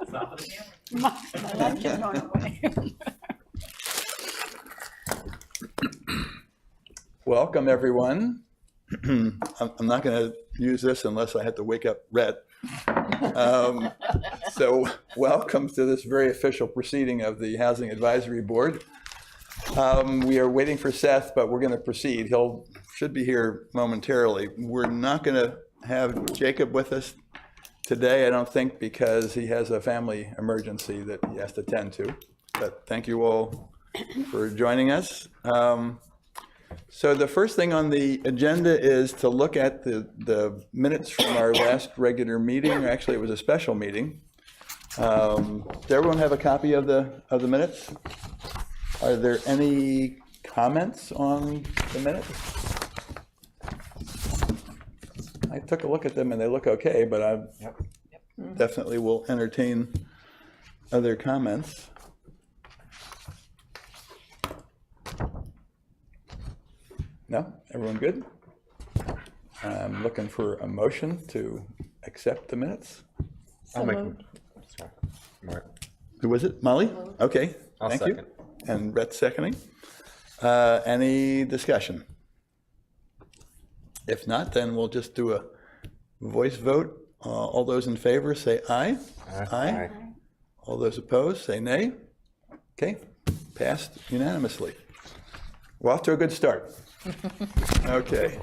Stop for the camera. My lunch is going away. Welcome, everyone. I'm not going to use this unless I have to wake up Rhett. So welcome to this very official proceeding of the Housing Advisory Board. We are waiting for Seth, but we're going to proceed. Should be here momentarily. We're not going to have Jacob with us today, I don't think, because he has a family emergency that he has to tend to. But thank you all for joining us. So the first thing on the agenda is to look at the minutes from our last regular meeting. Actually, it was a special meeting. Does everyone have a copy of the minutes? Are there any comments on the minutes? I took a look at them and they look okay, but I definitely will entertain other comments. No? Everyone good? I'm looking for a motion to accept the minutes. I'll make them. Sorry. Mark. Who was it? Molly? Okay. I'll Thank second. you. And Rhett seconding. Any discussion? If not, then we'll just do a voice vote. All those in favor say aye. Aye. All those opposed say nay. Okay, passed unanimously. We're off to a good start. Okay.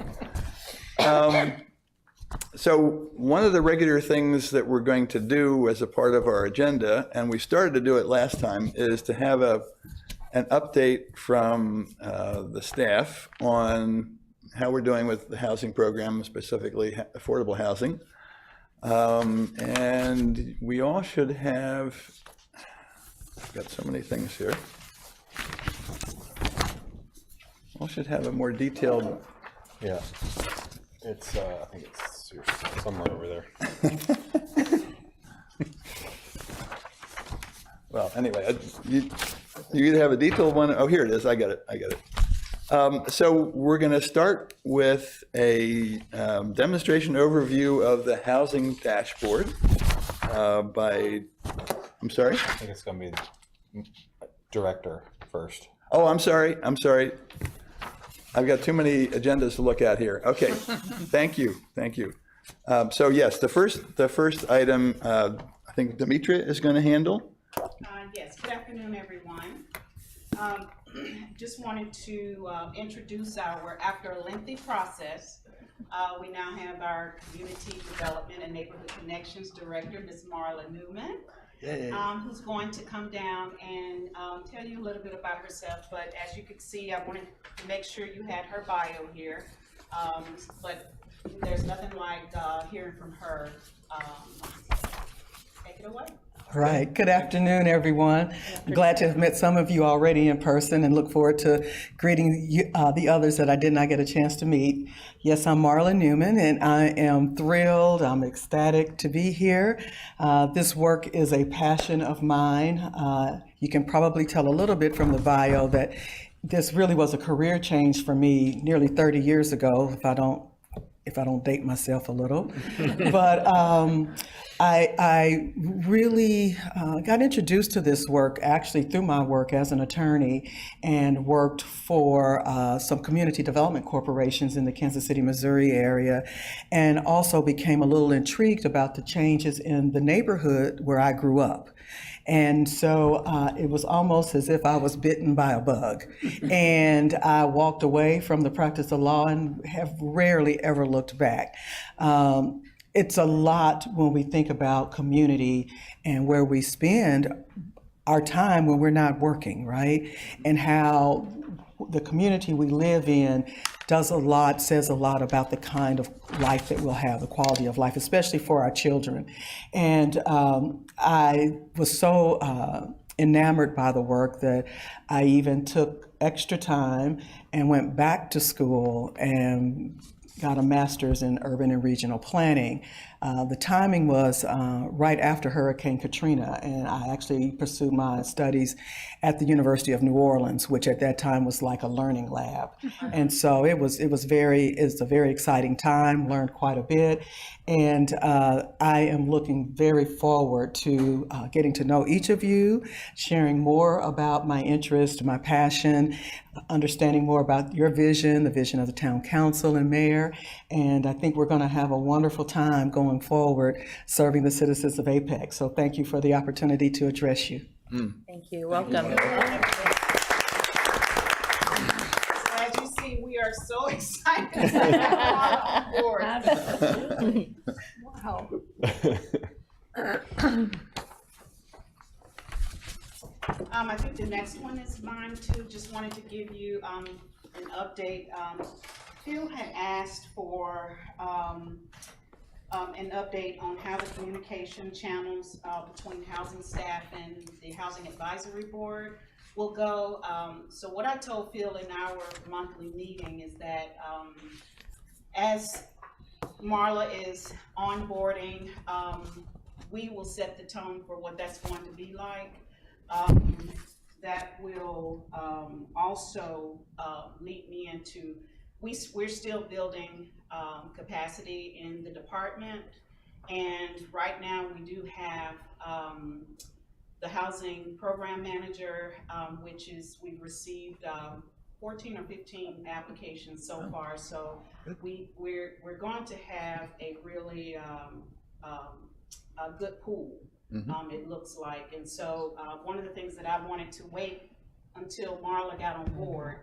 So one of the regular things that we're going to do as a part of our agenda, and we started to do it last time, is to have an update from the staff on how we're doing with the housing program, specifically affordable housing. And we all should have, I've got so many things here. All should have a more detailed. Yeah. It's, I think it's somewhere over there. Well, anyway, you either have a detailed one. Oh, here it is. I got it. So we're going to start with a demonstration overview of the housing dashboard by, I'm sorry? I think it's going to be director first. Oh, I'm sorry. I've got too many agendas to look at here. Okay, thank you. So yes, the first item, I think Demetra is going to handle. Yes, good afternoon, everyone. Just wanted to introduce after a lengthy process, we now have our Community Development and Neighborhood Connections Director, Ms. Marla Newman, who's going to come down and tell you a little bit about herself. But as you can see, I wanted to make sure you had her bio here, but there's nothing like hearing from her. Take it away. All right. Good afternoon, everyone. I'm glad to have met some of you already in person and look forward to greeting you, the others that I did not get a chance to meet. Yes, I'm Marla Newman, and I am thrilled. I'm ecstatic to be here. This work is a passion of mine. You can probably tell a little bit from the bio that this really was a career change for me nearly 30 years ago, if I don't date myself a little. But I really got introduced to this work actually through my work as an attorney, and worked for some community development corporations in the Kansas City, Missouri area, and also became a little intrigued about the changes in the neighborhood where I grew up. And so it was almost as if I was bitten by a bug. And I walked away from the practice of law and have rarely ever looked back. It's a lot when we think about community and where we spend our time when we're not working, right? And how the community we live in says a lot about the kind of life that we'll have, the quality of life, especially for our children. And I was so enamored by the work that I even took extra time and went back to school and got a master's in urban and regional planning. The timing was right after Hurricane Katrina, and I actually pursued my studies at the University of New Orleans, which at that time was like a learning lab. And so it's a very exciting time, learned quite a bit, and I am looking very forward to getting to know each of you, sharing more about my interest, my passion, understanding more about your vision, the vision of the town council and mayor, and I think we're going to have a wonderful time going forward serving the citizens of Apex. So thank you for the opportunity to address you. Thank you. Welcome. So as you see, we are so excited to have you all on board. Wow. I think the next one is mine too. Just wanted to give you an update. Phil had asked for an update on how the communication channels between housing staff and the Housing Advisory Board will go. So what I told Phil in our monthly meeting is that as Marla is onboarding, we will set the tone for what that's going to be like. That will also lead me into, we're still building capacity in the department, and right now we do have the housing program manager, which is, we've received 14 or 15 applications so far, so we're going to have a really a good pool. It looks like, and so one of the things that I wanted to wait until Marla got on board,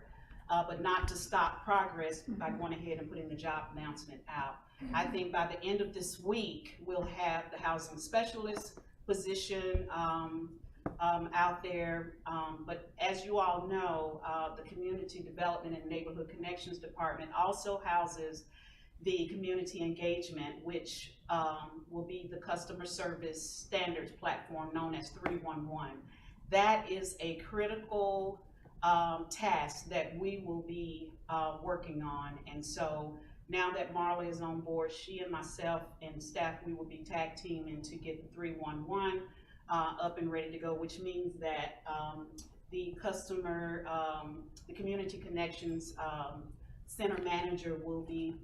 but not to stop progress by going ahead and putting the job announcement out. I think by the end of this week, we'll have the housing specialist position out there, but as you all know, the Community Development and Neighborhood Connections Department also houses the community engagement, which will be the customer service standards platform known as 311. That is a critical task that we will be working on. And so now that Marla is on board, she and myself and staff, we will be tag teaming to get the 311 up and ready to go, which means that the customer, the community connections center manager will be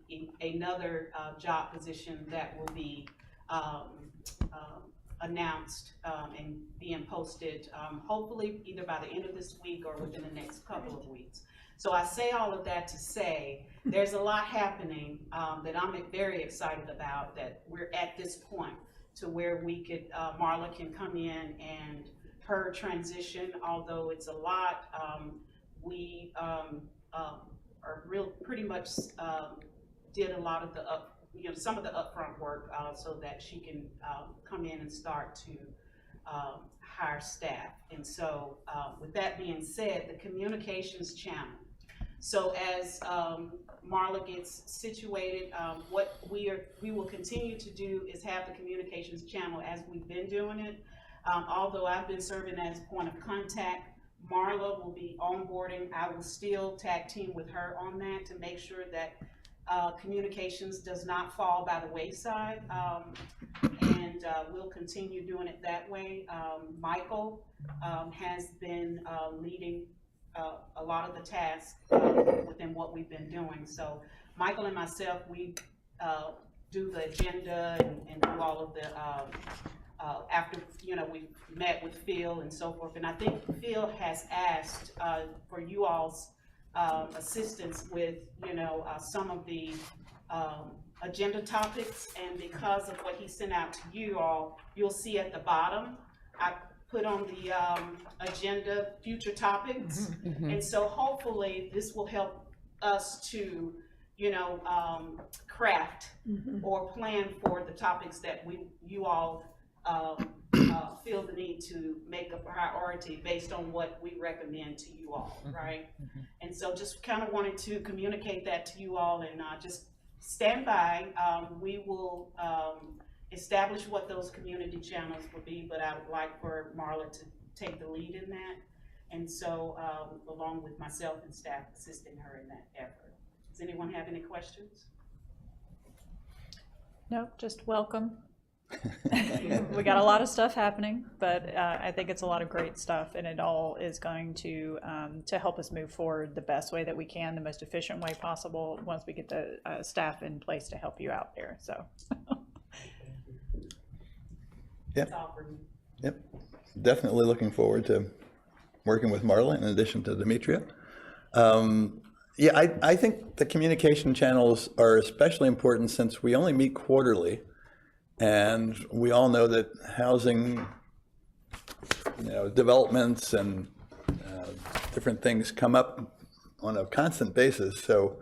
another job position that will be announced and being posted, hopefully either by the end of this week or within the next couple of weeks. So I say all of that to say there's a lot happening that I'm very excited about, that we're at this point to where we could, Marla can come in and her transition, although it's a lot, we are pretty much did a lot of the some of the upfront work so that she can come in and start to hire staff. And so with that being said, the communications channel. So as Marla gets situated, what we will continue to do is have the communications channel as we've been doing it. Although I've been serving as point of contact, Marla will be onboarding. I will still tag team with her on that to make sure that communications does not fall by the wayside, and we'll continue doing it that way. Michael has been leading a lot of the tasks within what we've been doing. So Michael and myself, we do the agenda and do all of the after we met with Phil and so forth, and I think Phil has asked for you all's assistance with some of the agenda topics, and because of what he sent out to you all, you'll see at the bottom I put on the agenda future topics, and so hopefully this will help us to craft or plan for the topics that you all feel the need to make a priority based on what we recommend to you all, right? And so just kind of wanted to communicate that to you all, and just stand by. We will establish what those community channels will be, but I would like for Marla to take the lead in that. And so along with myself and staff assisting her in that effort. Does anyone have any questions? Nope, just welcome. We got a lot of stuff happening, but I think it's a lot of great stuff, and it all is going to help us move forward the best way that we can, the most efficient way possible, once we get the staff in place to help you out there. So. Yep. Yep. Definitely looking forward to working with Marla in addition to Demetria. Yeah, I think the communication channels are especially important since we only meet quarterly, and we all know that housing, developments and different things come up on a constant basis. So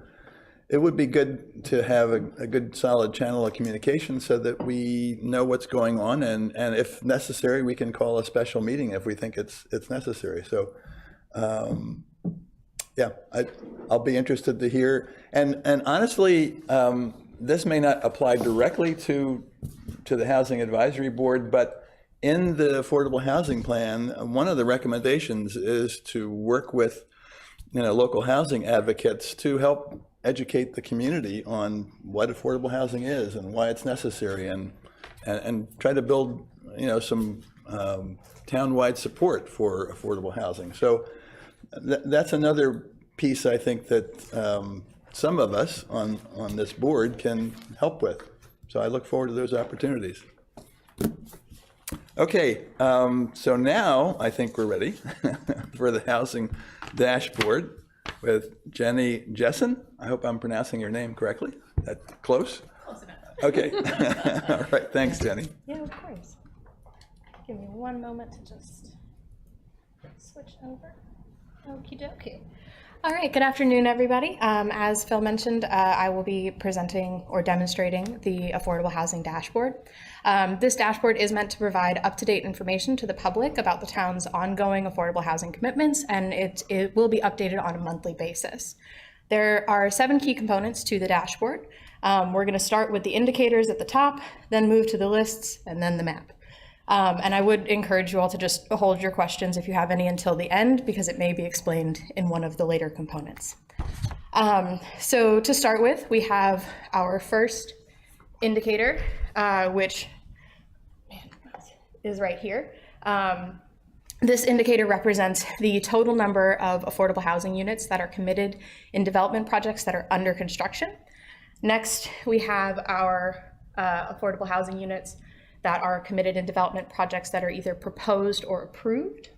it would be good to have a good solid channel of communication so that we know what's going on, and if necessary, we can call a special meeting if we think it's necessary. So yeah, I'll be interested to hear. And honestly, this may not apply directly to the Housing Advisory Board, but in the Affordable Housing Plan, one of the recommendations is to work with local housing advocates to help educate the community on what affordable housing is and why it's necessary, and try to build some town-wide support for affordable housing. So that's another piece I think that some of us on this board can help with. So I look forward to those opportunities. Okay, so now I think we're ready for the housing dashboard with Jenny Jessen. I hope I'm pronouncing your name correctly. That close? Close enough. Okay. All right, thanks, Jenny. Yeah, of course. Give me one moment to just switch over. Okie dokie. All right, good afternoon, everybody. As Phil mentioned, I will be presenting or demonstrating the Affordable Housing Dashboard. This dashboard is meant to provide up-to-date information to the public about the town's ongoing affordable housing commitments, and it will be updated on a monthly basis. There are 7 key components to the dashboard. We're going to start with the indicators at the top, then move to the lists, and then the map. And I would encourage you all to just hold your questions if you have any until the end, because it may be explained in one of the later components. So to start with, we have our first indicator, which is right here. This indicator represents the total number of affordable housing units that are committed in development projects that are under construction. Next, we have our affordable housing units that are committed in development projects that are either proposed or approved.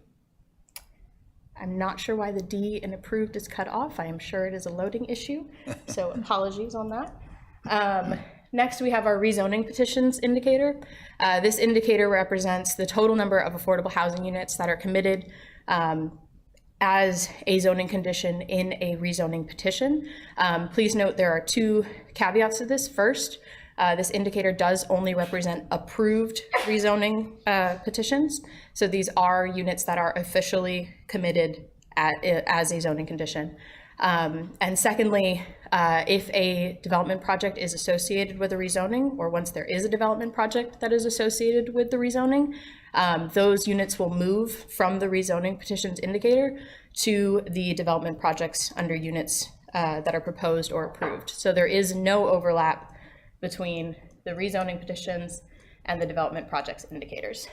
I'm not sure why the D in approved is cut off. I am sure it is a loading issue, so apologies on that. Next, we have our rezoning petitions indicator. This indicator represents the total number of affordable housing units that are committed as a zoning condition in a rezoning petition. Please note there are 2 caveats to this. First, this indicator does only represent approved rezoning petitions. So these are units that are officially committed as a zoning condition. And secondly, if a development project is associated with a rezoning, or once there is a development project that is associated with the rezoning, those units will move from the rezoning petitions indicator to the development projects under units that are proposed or approved. So there is no overlap between the rezoning petitions and the development projects indicators.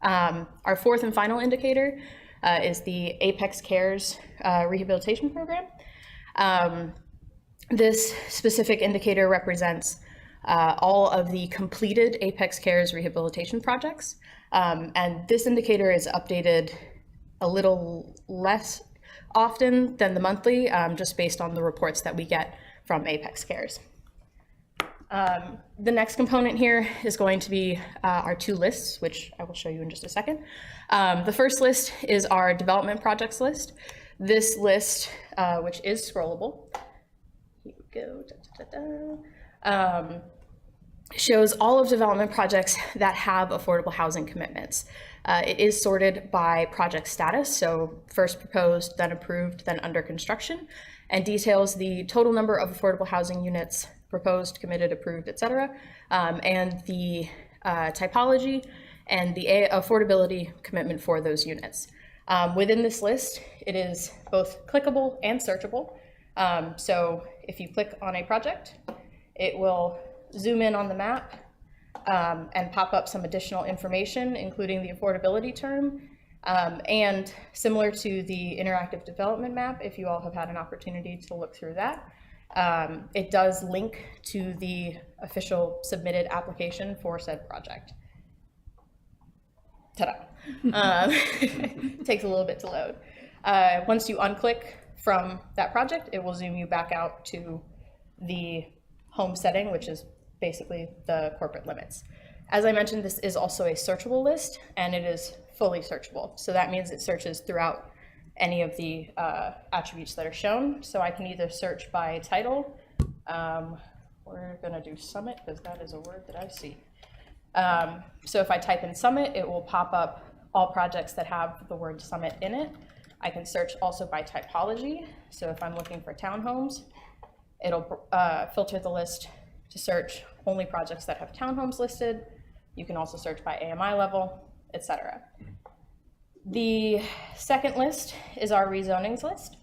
Our fourth and final indicator is the Apex Cares rehabilitation program. This specific indicator represents all of the completed Apex Cares rehabilitation projects. And this indicator is updated a little less often than the monthly, just based on the reports that we get from Apex Cares. The next component here is going to be our 2 lists, which I will show you in just a second. The first list is our development projects list. This list, which is scrollable, here we go, shows all of development projects that have affordable housing commitments. It is sorted by project status, so first proposed, then approved, then under construction, and details the total number of affordable housing units proposed, committed, approved, etc., and the typology and the affordability commitment for those units. Within this list, it is both clickable and searchable. So if you click on a project, it will zoom in on the map and pop up some additional information, including the affordability term. And similar to the interactive development map, if you all have had an opportunity to look through that, it does link to the official submitted application for said project. Ta-da. Takes a little bit to load. Once you unclick from that project, it will zoom you back out to the home setting, which is basically the corporate limits. As I mentioned, this is also a searchable list, and it is fully searchable. So that means it searches throughout any of the attributes that are shown. So I can either search by title. We're gonna do Summit because that is a word that I see. So if I type in Summit, it will pop up all projects that have the word Summit in it. I can search also by typology. So if I'm looking for townhomes, it'll filter the list to search only projects that have townhomes listed. You can also search by AMI level, etc. The second list is our rezonings list.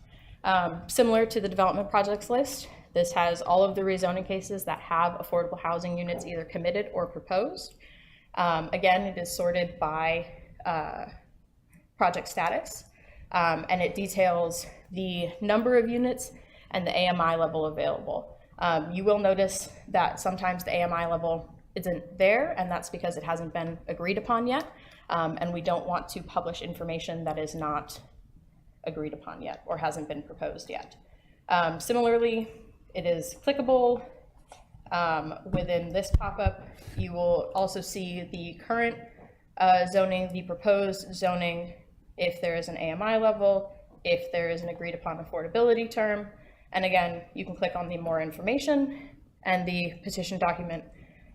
Similar to the development projects list, this has all of the rezoning cases that have affordable housing units either committed or proposed. Again, it is sorted by project status, and it details the number of units and the AMI level available. You will notice that sometimes the AMI level isn't there, and that's because it hasn't been agreed upon yet, and we don't want to publish information that is not agreed upon yet or hasn't been proposed yet. Similarly, it is clickable. Within this pop-up, you will also see the current zoning, the proposed zoning, if there is an AMI level, if there is an agreed upon affordability term, and again, you can click on the more information, and the petition document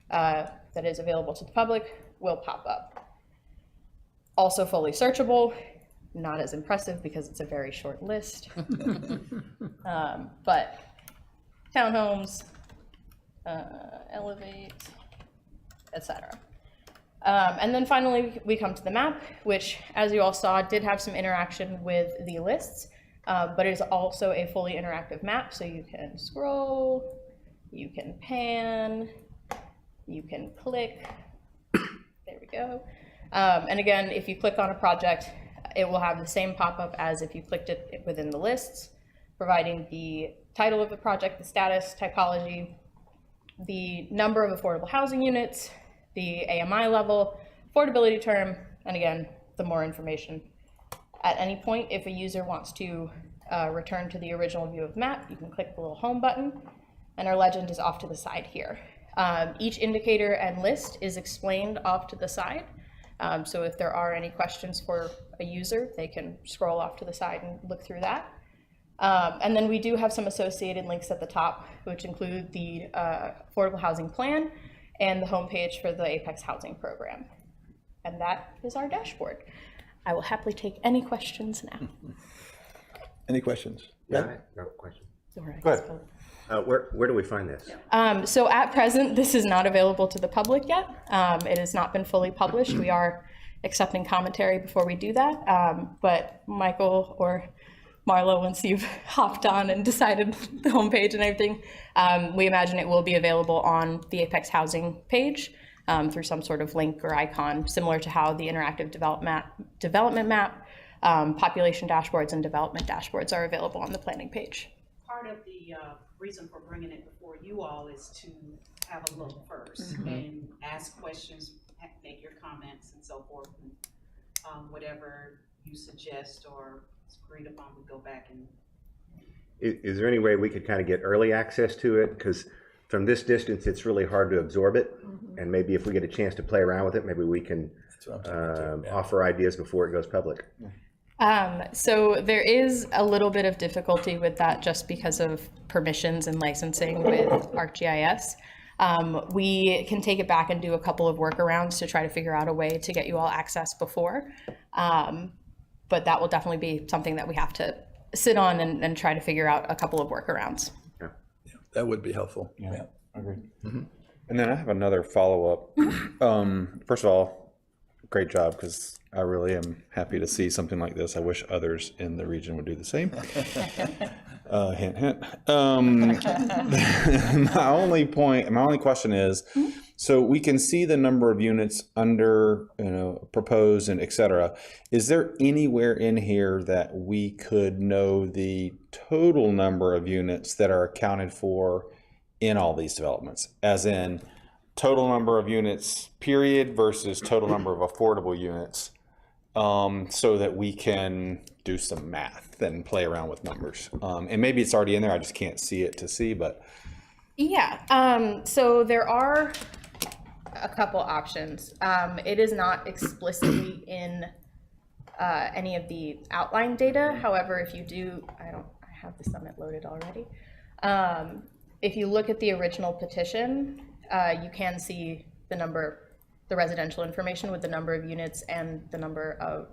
that is available to the public will pop up. Also fully searchable, not as impressive because it's a very short list, but townhomes, Elevate, etc. And then finally, we come to the map, which, as you all saw, did have some interaction with the lists, but it is also a fully interactive map, so you can scroll, you can pan, you can click, there we go. And again, if you click on a project, it will have the same pop-up as if you clicked it within the lists, providing the title of the project, the status, typology, the number of affordable housing units, the AMI level, affordability term, and again, the more information. At any point, if a user wants to return to the original view of the map, you can click the little home button, and our legend is off to the side here. Each indicator and list is explained off to the side. So if there are any questions for a user, they can scroll off to the side and look through that. And then we do have some associated links at the top, which include the Affordable Housing Plan and the homepage for the Apex Housing Program. And that is our dashboard. I will happily take any questions now. Any questions? Yeah, I have no question. Go ahead. Where do we find this? So at present, this is not available to the public yet. It has not been fully published. We are accepting commentary before we do that. But Michael or Marlo, once you've hopped on and decided the homepage and everything, we imagine it will be available on the Apex Housing page through some sort of link or icon, similar to how the interactive development map, population dashboards, and development dashboards are available on the planning page. Part of the reason for bringing it before you all is to have a look first and ask questions, make your comments and so forth, and whatever you suggest or agreed upon, we go back and. Is there any way we could kind of get early access to it? Because from this distance, it's really hard to absorb it. And maybe if we get a chance to play around with it, maybe we can offer ideas before it goes public. So there is a little bit of difficulty with that just because of permissions and licensing with ArcGIS. We can take it back and do a couple of workarounds to try to figure out a way to get you all access before. But that will definitely be something that we have to sit on and try to figure out a couple of workarounds. Yeah, that would be helpful. Yeah, agreed. And then I have another follow-up. First of all, great job, because I really am happy to see something like this. I wish others in the region would do the same. Hint, hint. My only question is, so we can see the number of units under, proposed and et cetera. Is there anywhere in here that we could know the total number of units that are accounted for in all these developments? As in total number of units, period, versus total number of affordable units, so that we can do some math and play around with numbers. And maybe it's already in there, I just can't see it to see, but. Yeah, so there are a couple options. It is not explicitly in any of the outline data. However, if you do, I have the summit loaded already. If you look at the original petition, you can see the residential information with the number of units and the number of,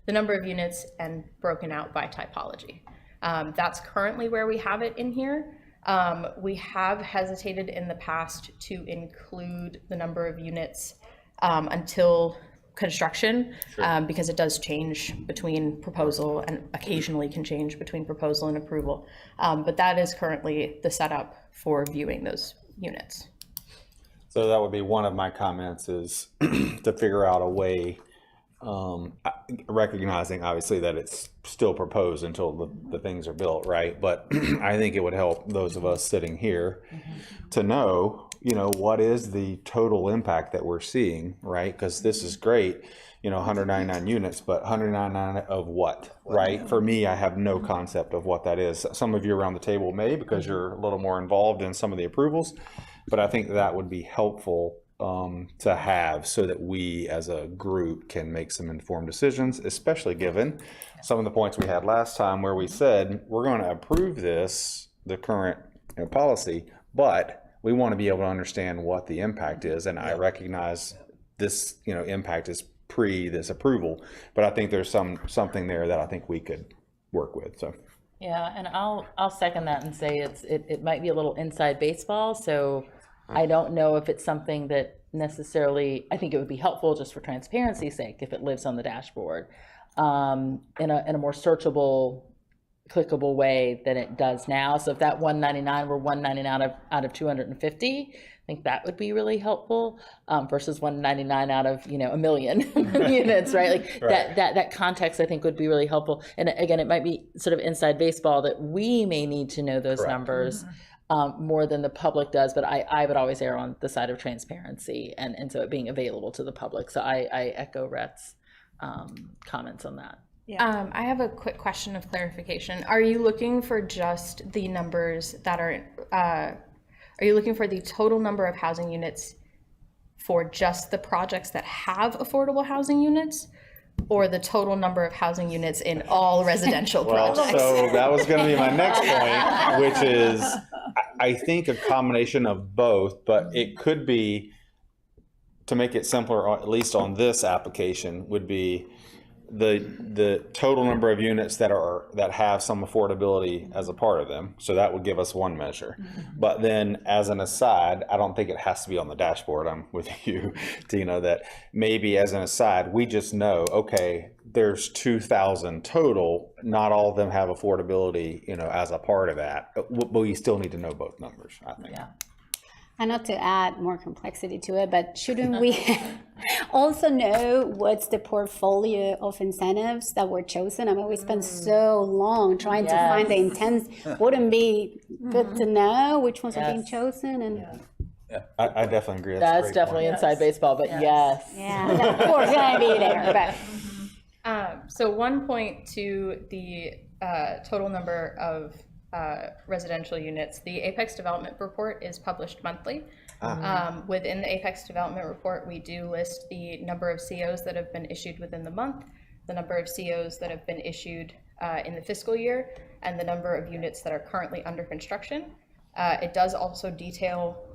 the number of units and broken out by typology. That's currently where we have it in here. We have hesitated in the past to include the number of units until construction, because it does change between proposal and occasionally can change between proposal and approval. But that is currently the setup for viewing those units. So that would be one of my comments, is to figure out a way, recognizing obviously that it's still proposed until the things are built, right? But I think it would help those of us sitting here to know, what is the total impact that we're seeing, right? Because this is great, 199 units, but 199 of what, right? For me, I have no concept of what that is. Some of you around the table may, because you're a little more involved in some of the approvals, but I think that would be helpful to have, so that we as a group can make some informed decisions, especially given some of the points we had last time where we said we're going to approve the current policy, but we want to be able to understand what the impact is. And I recognize this impact is pre this approval, but I think there's something there that I think we could work with. So yeah, and I'll second that and say it might be a little inside baseball. So I don't know if it's something that necessarily, I think it would be helpful just for transparency's sake if it lives on the dashboard in a more searchable, clickable way than it does now. So if that 199 were 199 out of 250, I think that would be really helpful, versus 199 out of a million units, right? Like right. That context I think would be really helpful. And again, it might be sort of inside baseball that we may need to know those Correct. Numbers. More than the public does, but I would always err on the side of transparency and so it being available to the public. So I echo Rhett's comments on that. Yeah. I have a quick question of clarification. Are you looking for just the numbers that are you looking for the total number of housing units for just the projects that have affordable housing units, or the total number of housing units in all residential projects? So that was going to be my next point, which is I think a combination of both, but it could be, to make it simpler, at least on this application, would be the total number of units that have some affordability as a part of them. So that would give us one measure. But then as an aside, I don't think it has to be on the dashboard. I'm with you, Tina, that maybe as an aside, we just know, okay, there's 2,000 total. Not all of them have affordability, as a part of that, but we still need to know both numbers, I think. Yeah. And not to add more complexity to it, but shouldn't we also know what's the portfolio of incentives that were chosen? I mean, we spent so long trying to find the intents. Wouldn't be good to know which ones are being chosen? And Yeah, I definitely agree. That's definitely inside baseball, but yes. Yeah, of course, gonna be there. But so one point to the total number of residential units, the Apex Development Report is published monthly. Within the Apex Development Report, we do list the number of COs that have been issued within the month, the number of COs that have been issued in the fiscal year, and the number of units that are currently under construction. It does also detail,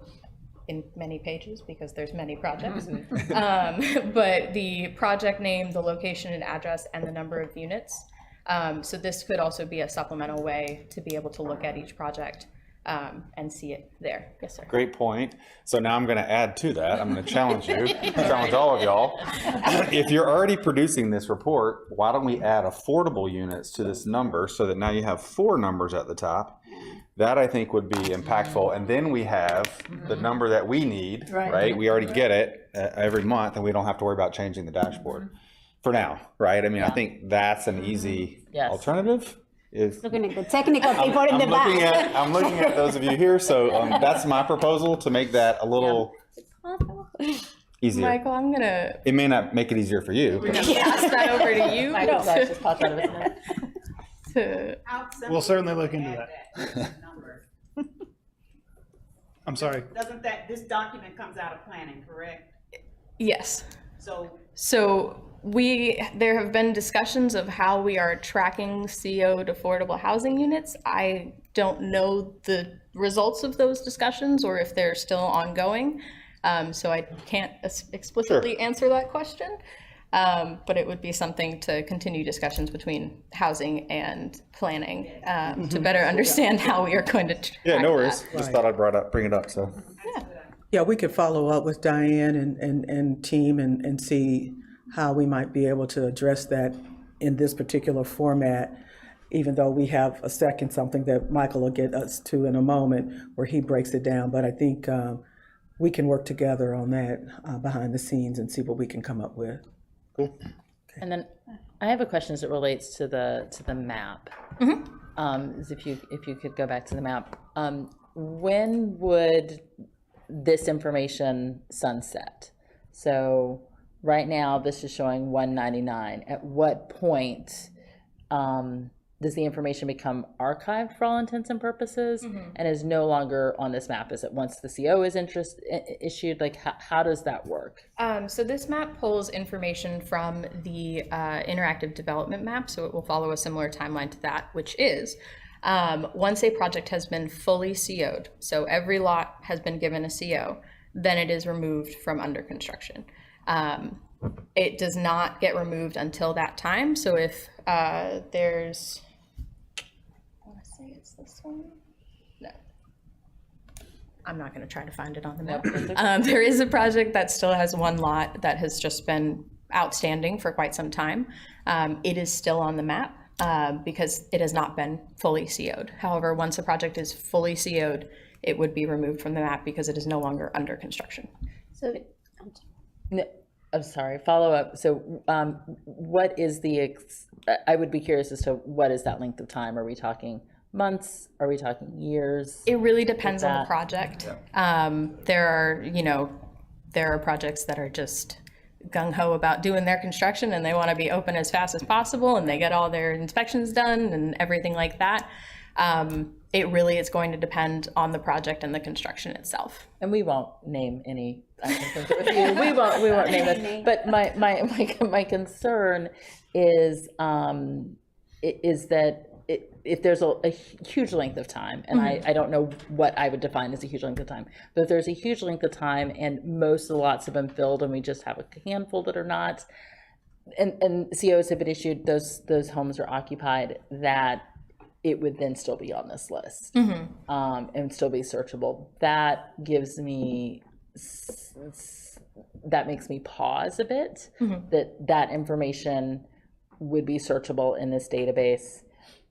in many pages because there's many projects, but the project name, the location and address, and the number of units. So this could also be a supplemental way to be able to look at each project and see it there. Yes, sir. Great point. So now I'm going to add to that. I'm going to challenge you, challenge all of y'all. If you're already producing this report, why don't we add affordable units to this number so that now you have 4 numbers at the top? That I think would be impactful. And then we have the number that we need, right? We already get it every month and we don't have to worry about changing the dashboard for now, right? I mean, I think that's an easy alternative. Looking at the technical people in the back. I'm looking at those of you here, so that's my proposal to make that a little easier. Michael, I'm gonna It may not make it easier for you. but- pass that over to you. Michael's just popped out of his head. to- We'll certainly look into Add that. number. I'm sorry. Doesn't this document comes out of planning, correct? Yes. So There have been discussions of how we are tracking CO'd affordable housing units. I don't know the results of those discussions or if they're still ongoing. So I can't explicitly answer that question. But it would be something to continue discussions between housing and planning to better understand how we are going to track Yeah, no worries. that. Just thought I'd bring it up, so. Yeah, we could follow up with Diane and team and see how we might be able to address that in this particular format, even though we have a second something that Michael will get us to in a moment where he breaks it down. But I think we can work together on that behind the scenes and see what we can come up with. Cool. And then I have a question as it relates to the map. Is if you could go back to the map, when would this information sunset? So right now this is showing 199. At what point does the information become archived for all intents and purposes and is no longer on this map? Is it once the CO is issued? Like how does that work? So this map pulls information from the interactive development map, so it will follow a similar timeline to that, which is once a project has been fully CO'd, so every lot has been given a CO, then it is removed from under construction. It does not get removed until that time, so if there's, I want to say it's this one. No. I'm not going to try to find it on the map. There is a project that still has one lot that has just been outstanding for quite some time. It is still on the map because it has not been fully CO'd. However, once a project is fully CO'd, it would be removed from the map because it is no longer under construction. So, No, I'm sorry, follow up. So what is I would be curious as to what is that length of time? Are we talking months? Are we talking years? It really depends on the project. There are projects that are just gung-ho about doing their construction and they want to be open as fast as possible and they get all their inspections done and everything like that. It really is going to depend on the project and the construction itself. And we won't name any. I can think of a few. We won't name it. But my concern is that if there's a huge length of time, and I don't know what I would define as a huge length of time, but if there's a huge length of time and most of the lots have been filled and we just have a handful that are not, and COs have been issued, those homes are occupied, that it would then still be on this list and still be searchable. That gives me, that makes me pause a bit, that information would be searchable in this database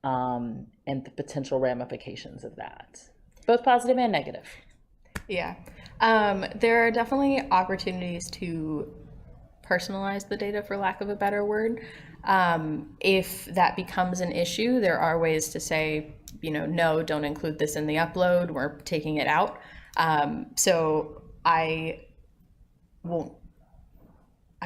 and the potential ramifications of that, both positive and negative. Yeah, there are definitely opportunities to personalize the data, for lack of a better word. If that becomes an issue, there are ways to say, no, don't include this in the upload, we're taking it out. So I'm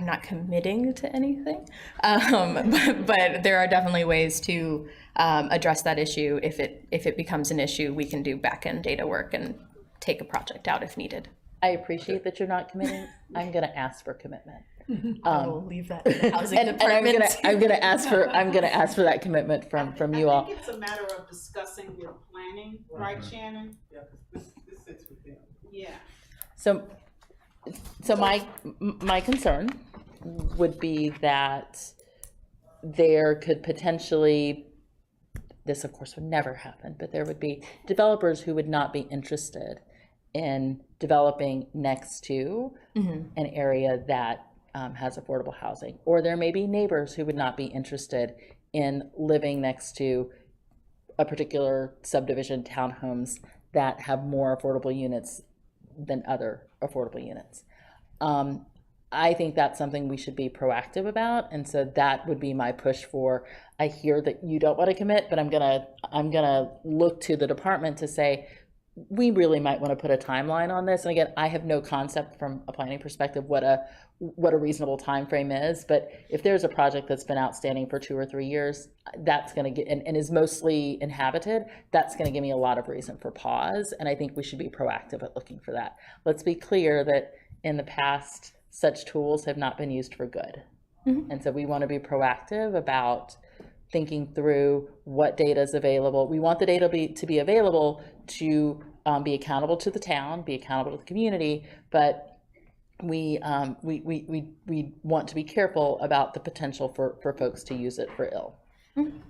not committing to anything, but there are definitely ways to address that issue. If it becomes an issue, we can do back-end data work and take a project out if needed. I appreciate that you're not committing. I'm going to ask for commitment. I will leave that to the housing department. And I'm gonna ask for that commitment from you all. I think it's a matter of discussing with planning, right, Shannon? Yeah, this sits with them. Yeah. So my concern would be that there could potentially, this of course would never happen, but there would be developers who would not be interested in developing next to an area that has affordable housing. Or there may be neighbors who would not be interested in living next to a particular subdivision, townhomes that have more affordable units than other affordable units. I think that's something we should be proactive about, and so that would be my push for. I hear that you don't want to commit, but I'm gonna look to the department to say we really might want to put a timeline on this. And again, I have no concept from a planning perspective what a reasonable time frame is, but if there's a project that's been outstanding for 2 or 3 years, that's going to get and is mostly inhabited, that's going to give me a lot of reason for pause, and I think we should be proactive at looking for that. Let's be clear that in the past, such tools have not been used for good. And so we want to be proactive about thinking through what data is available. We want the data to be available to be accountable to the town, be accountable to the community, but we want to be careful about the potential for folks to use it for ill.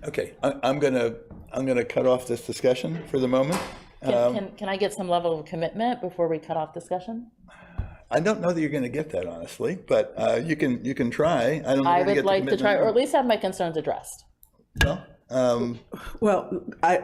Okay, I'm gonna cut off this discussion for the moment. Can I get some level of commitment before we cut off discussion? I don't know that you're going to get that, honestly, but you can try. I don't know. I would like to try, or at least have my concerns addressed. Well,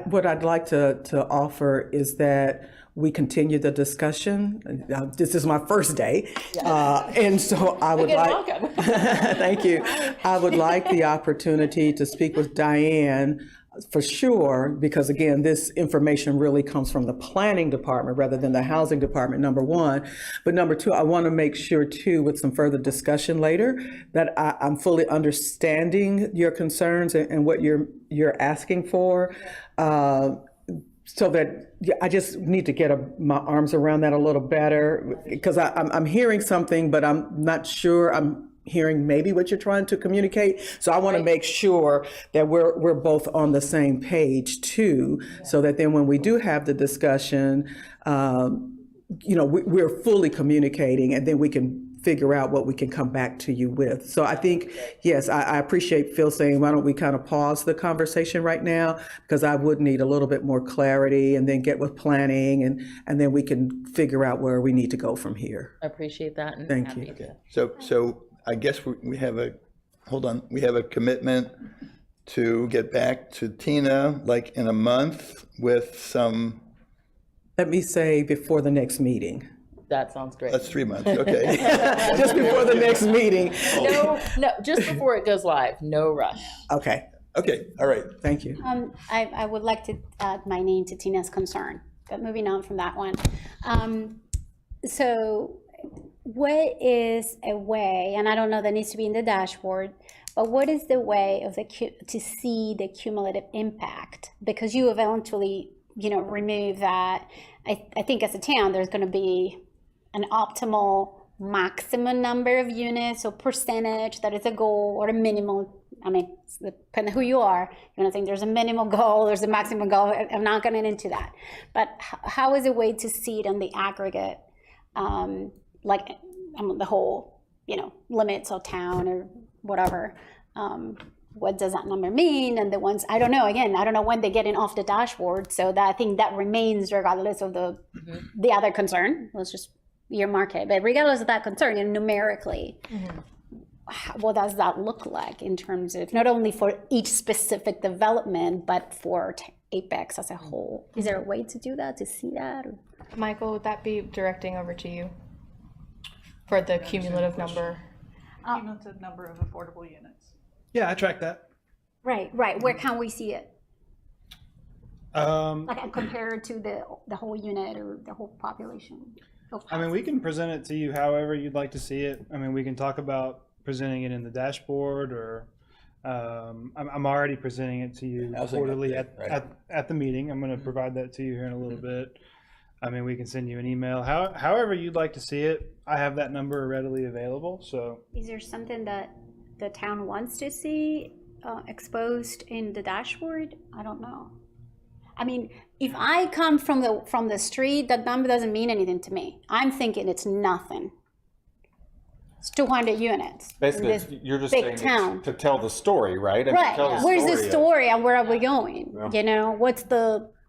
what I'd like to offer is that we continue the discussion. This is my first day, and so I would like. Welcome. Thank you. I would like the opportunity to speak with Diane for sure, because again, this information really comes from the planning department rather than the housing department, number one. But number two, I want to make sure too, with some further discussion later, that I'm fully understanding your concerns and what you're asking for. So that I just need to get my arms around that a little better, because I'm hearing something, but I'm not sure I'm hearing maybe what you're trying to communicate. So I want to make sure that we're both on the same page too, so that then when we do have the discussion, we're fully communicating, and then we can figure out what we can come back to you with. So I think, yes, I appreciate Phil saying, why don't we kind of pause the conversation right now? Because I would need a little bit more clarity and then get with planning, and then we can figure out where we need to go from here. I appreciate that. And Thank happy you. to. So I guess we have a commitment to get back to Tina like in a month with some. Let me say before the next meeting. That sounds great. That's 3 months, okay. Just before the next meeting. No, just before it goes live. No rush. Okay, Okay, all right. thank you. I would like to add my name to Tina's concern, but moving on from that one. So what is a way, and I don't know that needs to be in the dashboard, but what is the way of to see the cumulative impact? Because you eventually, remove that. I think as a town, there's going to be an optimal maximum number of units or percentage that is a goal, or a minimum. I mean, depending on who you are, you're going to think there's a minimal goal, there's a maximum goal. I'm not getting into that. But how is a way to see it on the aggregate, the whole, limits of town or whatever? What does that number mean? And the ones, I don't know, again, I don't know when they're getting off the dashboard. So that, I think that remains regardless of the other concern. Let's just earmark it. But regardless of that concern, numerically, what does that look like in terms of not only for each specific development, but for Apex as a whole? Is there a way to do that, to see that? Or? Michael, would that be directing over to you for the cumulative number? Cumulative number of affordable units. Yeah, I track that. Right. Where can we see it? Like compared to the whole unit or the whole population? I mean, we can present it to you however you'd like to see it. I mean, we can talk about presenting it in the dashboard, or I'm already presenting it to you quarterly at the meeting. I'm going to provide that to you here in a little bit. I mean, we can send you an email. However you'd like to see it, I have that number readily available. So, is there something that the town wants to see exposed in the dashboard? I don't know. I mean, if I come from the street, that number doesn't mean anything to me. I'm thinking it's nothing. It's 200 units. in Basically, this you're just big saying town. to tell the story, right? And to Right. tell Where's the of- story and where are we going? You know,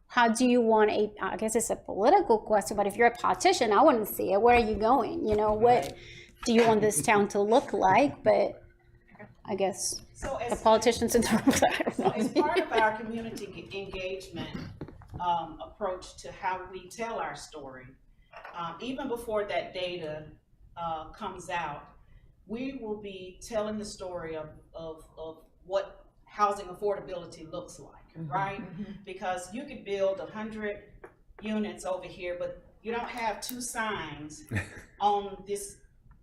how do you want I guess it's a political question, but if you're a politician, I want to see it. Where are you going? You know, what do you want this town to look like? But I guess So the politicians in the room, I don't know. As part of our community engagement approach to how we tell our story, even before that data comes out, we will be telling the story of what housing affordability looks like, right? Because you could build 100 units over here, but you don't have 2 signs on this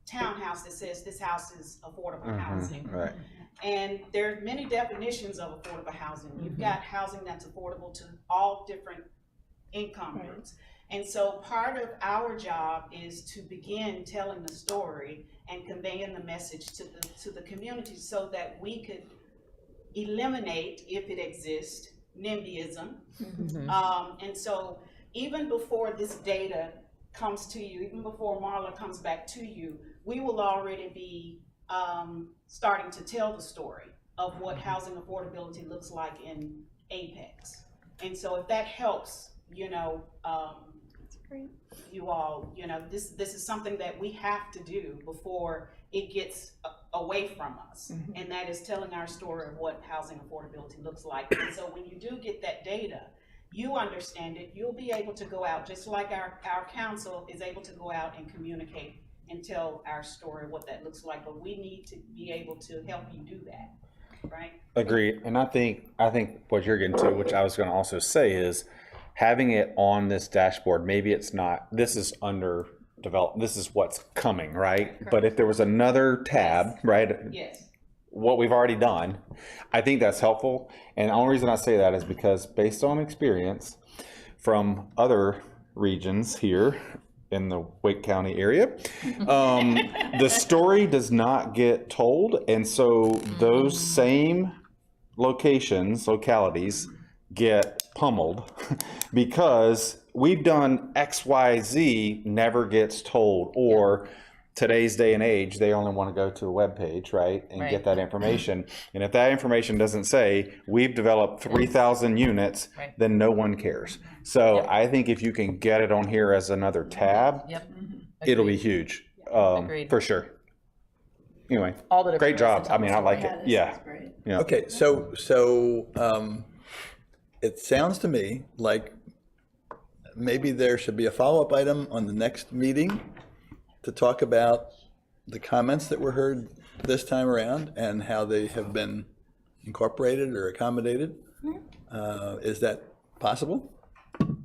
townhouse that says this house is affordable housing. Right. And there are many definitions of affordable housing. You've got housing that's affordable to all different income groups. And so part of our job is to begin telling the story and conveying the message to the community so that we could eliminate, if it exists, NIMBYism. And so even before this data comes to you, even before Marla comes back to you, we will already be starting to tell the story of what housing affordability looks like in Apex. And so if that helps, you know, you all, you know, this is something that we have to do before it gets away from us. And that is telling our story of what housing affordability looks like. And so when you do get that data, you understand it, you'll be able to go out, just like our council is able to go out and communicate and tell our story, what that looks like. But we need to be able to help you do that, right? Agreed. And I think what you're getting to, which I was going to also say, is having it on this dashboard. Maybe it's not, this is under developed, this is what's coming, right? Correct. But if there was another tab, right? Yes. What we've already done, I think that's helpful. And the only reason I say that is because based on experience from other regions here in the Wake County area, the story does not get told. And so those same localities get pummeled because we've done XYZ never gets told, or today's day and age, they only want to go to a web page, right, and get that information. And if that information doesn't say we've developed 3,000 units, then no one cares. So I think if you can get it on here as another tab, it'll be huge, for sure. Anyway, All the great job. I mean, I like it. Yeah. Okay, so it sounds to me like maybe there should be a follow-up item on the next meeting to talk about the comments that were heard this time around and how they have been incorporated or accommodated. Is that possible?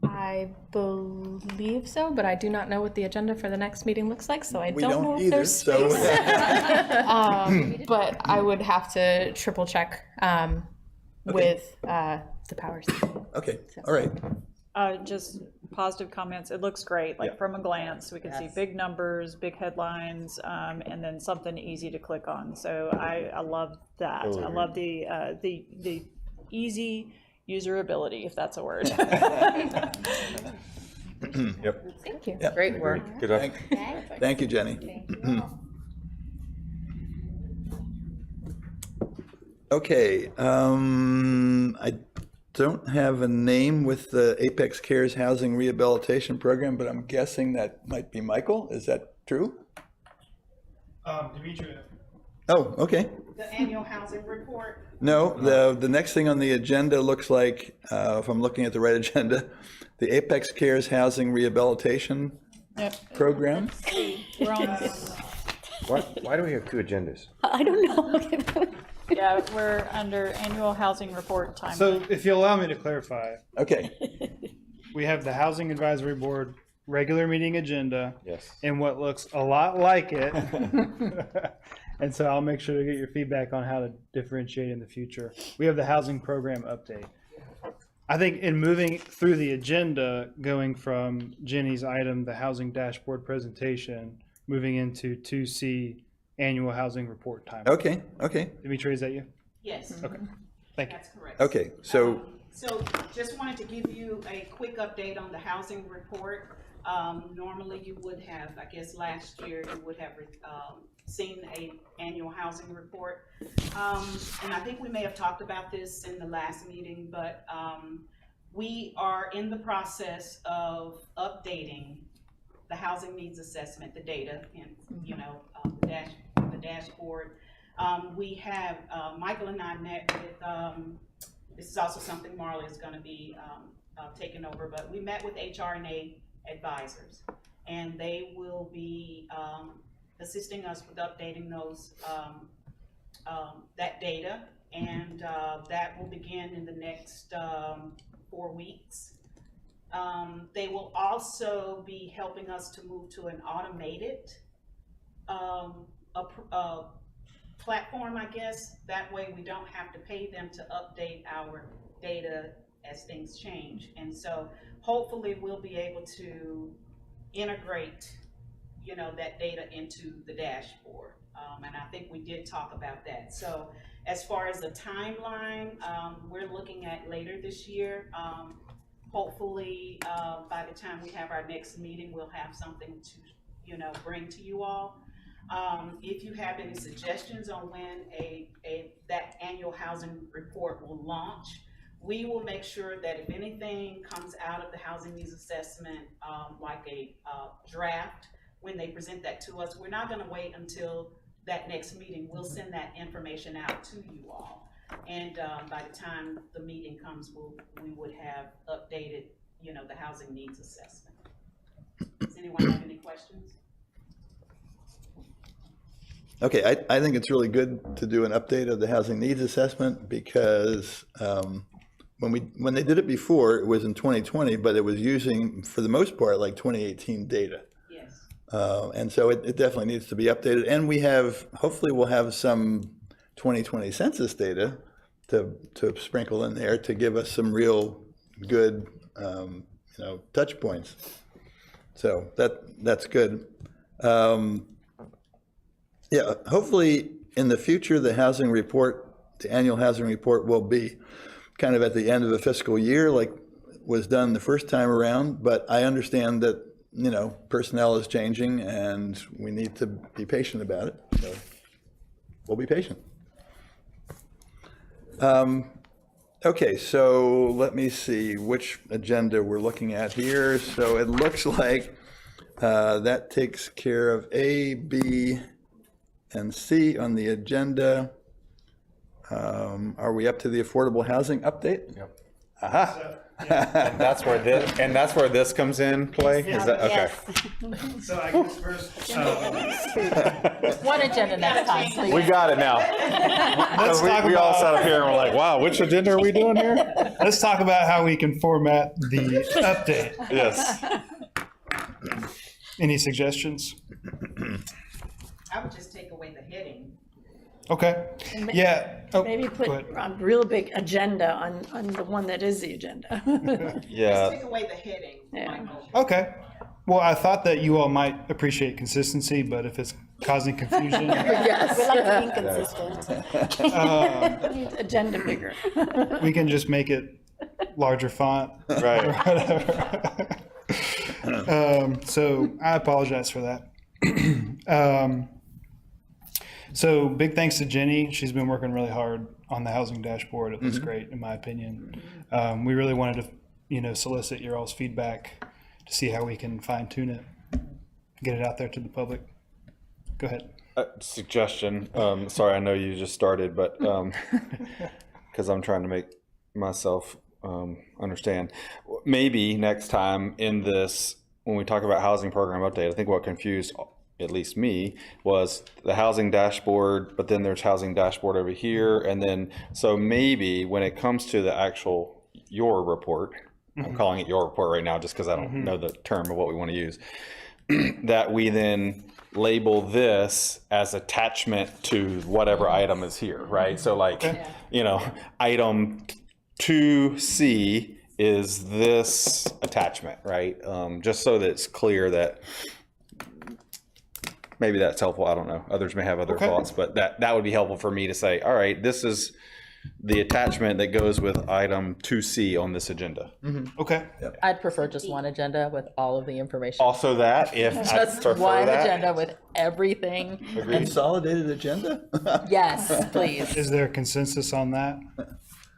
I believe so, but I do not know what the agenda for the next meeting looks like, so I We don't know don't if either, there's so. space. But I would have to triple check with the powers. Okay, all right. Just positive comments. It looks great, like from a glance, we can see big numbers, big headlines, and then something easy to click on. So I love that. I love the easy userability, if that's a word. Yep. Thank you. Yeah. Great work. Good job. Thank you, Jenny. Okay, I don't have a name with the Apex Cares Housing Rehabilitation Program, but I'm guessing that might be Michael. Is that true? Demetria. Oh, okay. The annual housing report. No, the next thing on the agenda looks like, if I'm looking at the right agenda, the Apex Cares Housing Rehabilitation Program. We're on, Why do we have 2 agendas? I don't know. yeah, we're under annual housing report time. So if you allow me to clarify, Okay, we have the Housing Advisory Board regular meeting agenda. Yes. And what looks a lot like it. And so I'll make sure to get your feedback on how to differentiate in the future. We have the housing program update. I think in moving through the agenda, going from Jenny's item, the housing dashboard presentation, moving into 2C annual housing report time. okay. Dimitri, is that you? Yes. Okay, thank you. That's correct. Okay, so, So just wanted to give you a quick update on the housing report. Normally you would have, I guess last year, you would have seen a annual housing report. And I think we may have talked about this in the last meeting, but we are in the process of updating the housing needs assessment, the data, and the dashboard. We have, Michael and I met with, this is also something Marla is going to be taking over, but we met with HR&A advisors, and they will be assisting us with updating those that data, and that will begin in the next 4 weeks. They will also be helping us to move to an automated platform, I guess. That way we don't have to pay them to update our data as things change. And so hopefully we'll be able to integrate, that data into the dashboard. And I think we did talk about that. So as far as the timeline, we're looking at later this year. Hopefully, by the time we have our next meeting, we'll have something to, bring to you all. If you have any suggestions on when that annual housing report will launch, we will make sure that if anything comes out of the housing needs assessment, like a draft, when they present that to us, we're not going to wait until that next meeting. We'll send that information out to you all. And by the time the meeting comes, we would have updated, the housing needs assessment. Does anyone have any questions? Okay, I think it's really good to do an update of the housing needs assessment because when they did it before, it was in 2020, but it was using, for the most part, like 2018 data. Yes. And so it definitely needs to be updated. And hopefully we'll have some 2020 census data to sprinkle in there to give us some real good, touch points. So that's good. Yeah, hopefully in the future, the annual housing report will be kind of at the end of a fiscal year like was done the first time around. But I understand that, personnel is changing and we need to be patient about it. So we'll be patient. Okay, so let me see which agenda we're looking at here. So it looks like that takes care of A, B, and C on the agenda. Are we up to the affordable housing update? Yep. Aha. And that's where this comes in play? Is that, okay. So I guess first, One agenda next time, please. We got it now. let's talk We all about, sat up here and we're like, wow, which agenda are we doing here? let's talk about how we can format the update. Yes. Any suggestions? I would just take away the heading. Okay. Yeah. Oh, Maybe put go ahead. a real big agenda on the one that is the agenda. Just Yeah. take away the heading, Yeah. Michael. Okay. Well, I thought that you all might appreciate consistency, but if it's causing confusion, We like to be inconsistent. Agenda bigger. we can just make it larger font. Right. So I apologize for that. So big thanks to Jenny. She's been working really hard on the housing dashboard. It looks great, in my opinion. We really wanted to, solicit your all's feedback to see how we can fine tune it, get it out there to the public. Go ahead. Suggestion. Sorry, I know you just started, but because I'm trying to make myself understand. Maybe next time in this, when we talk about housing program update, I think what confused at least me was the housing dashboard, but then there's housing dashboard over here. And then, so maybe when it comes to the actual your report, I'm calling it your report right now just because I don't know the term of what we want to use, that we then label this as attachment to whatever item is here, right? So like, item 2C is this attachment, right? Just so that it's clear that maybe that's helpful. I don't know. Others may have other thoughts, but that would be helpful for me to say, all right, this is the attachment that goes with item 2C on this agenda. Okay. I'd prefer just one agenda with all of the information. Also that, if I Just prefer one that. agenda with everything. Consolidated agenda? Yes, please. Is there a consensus on that?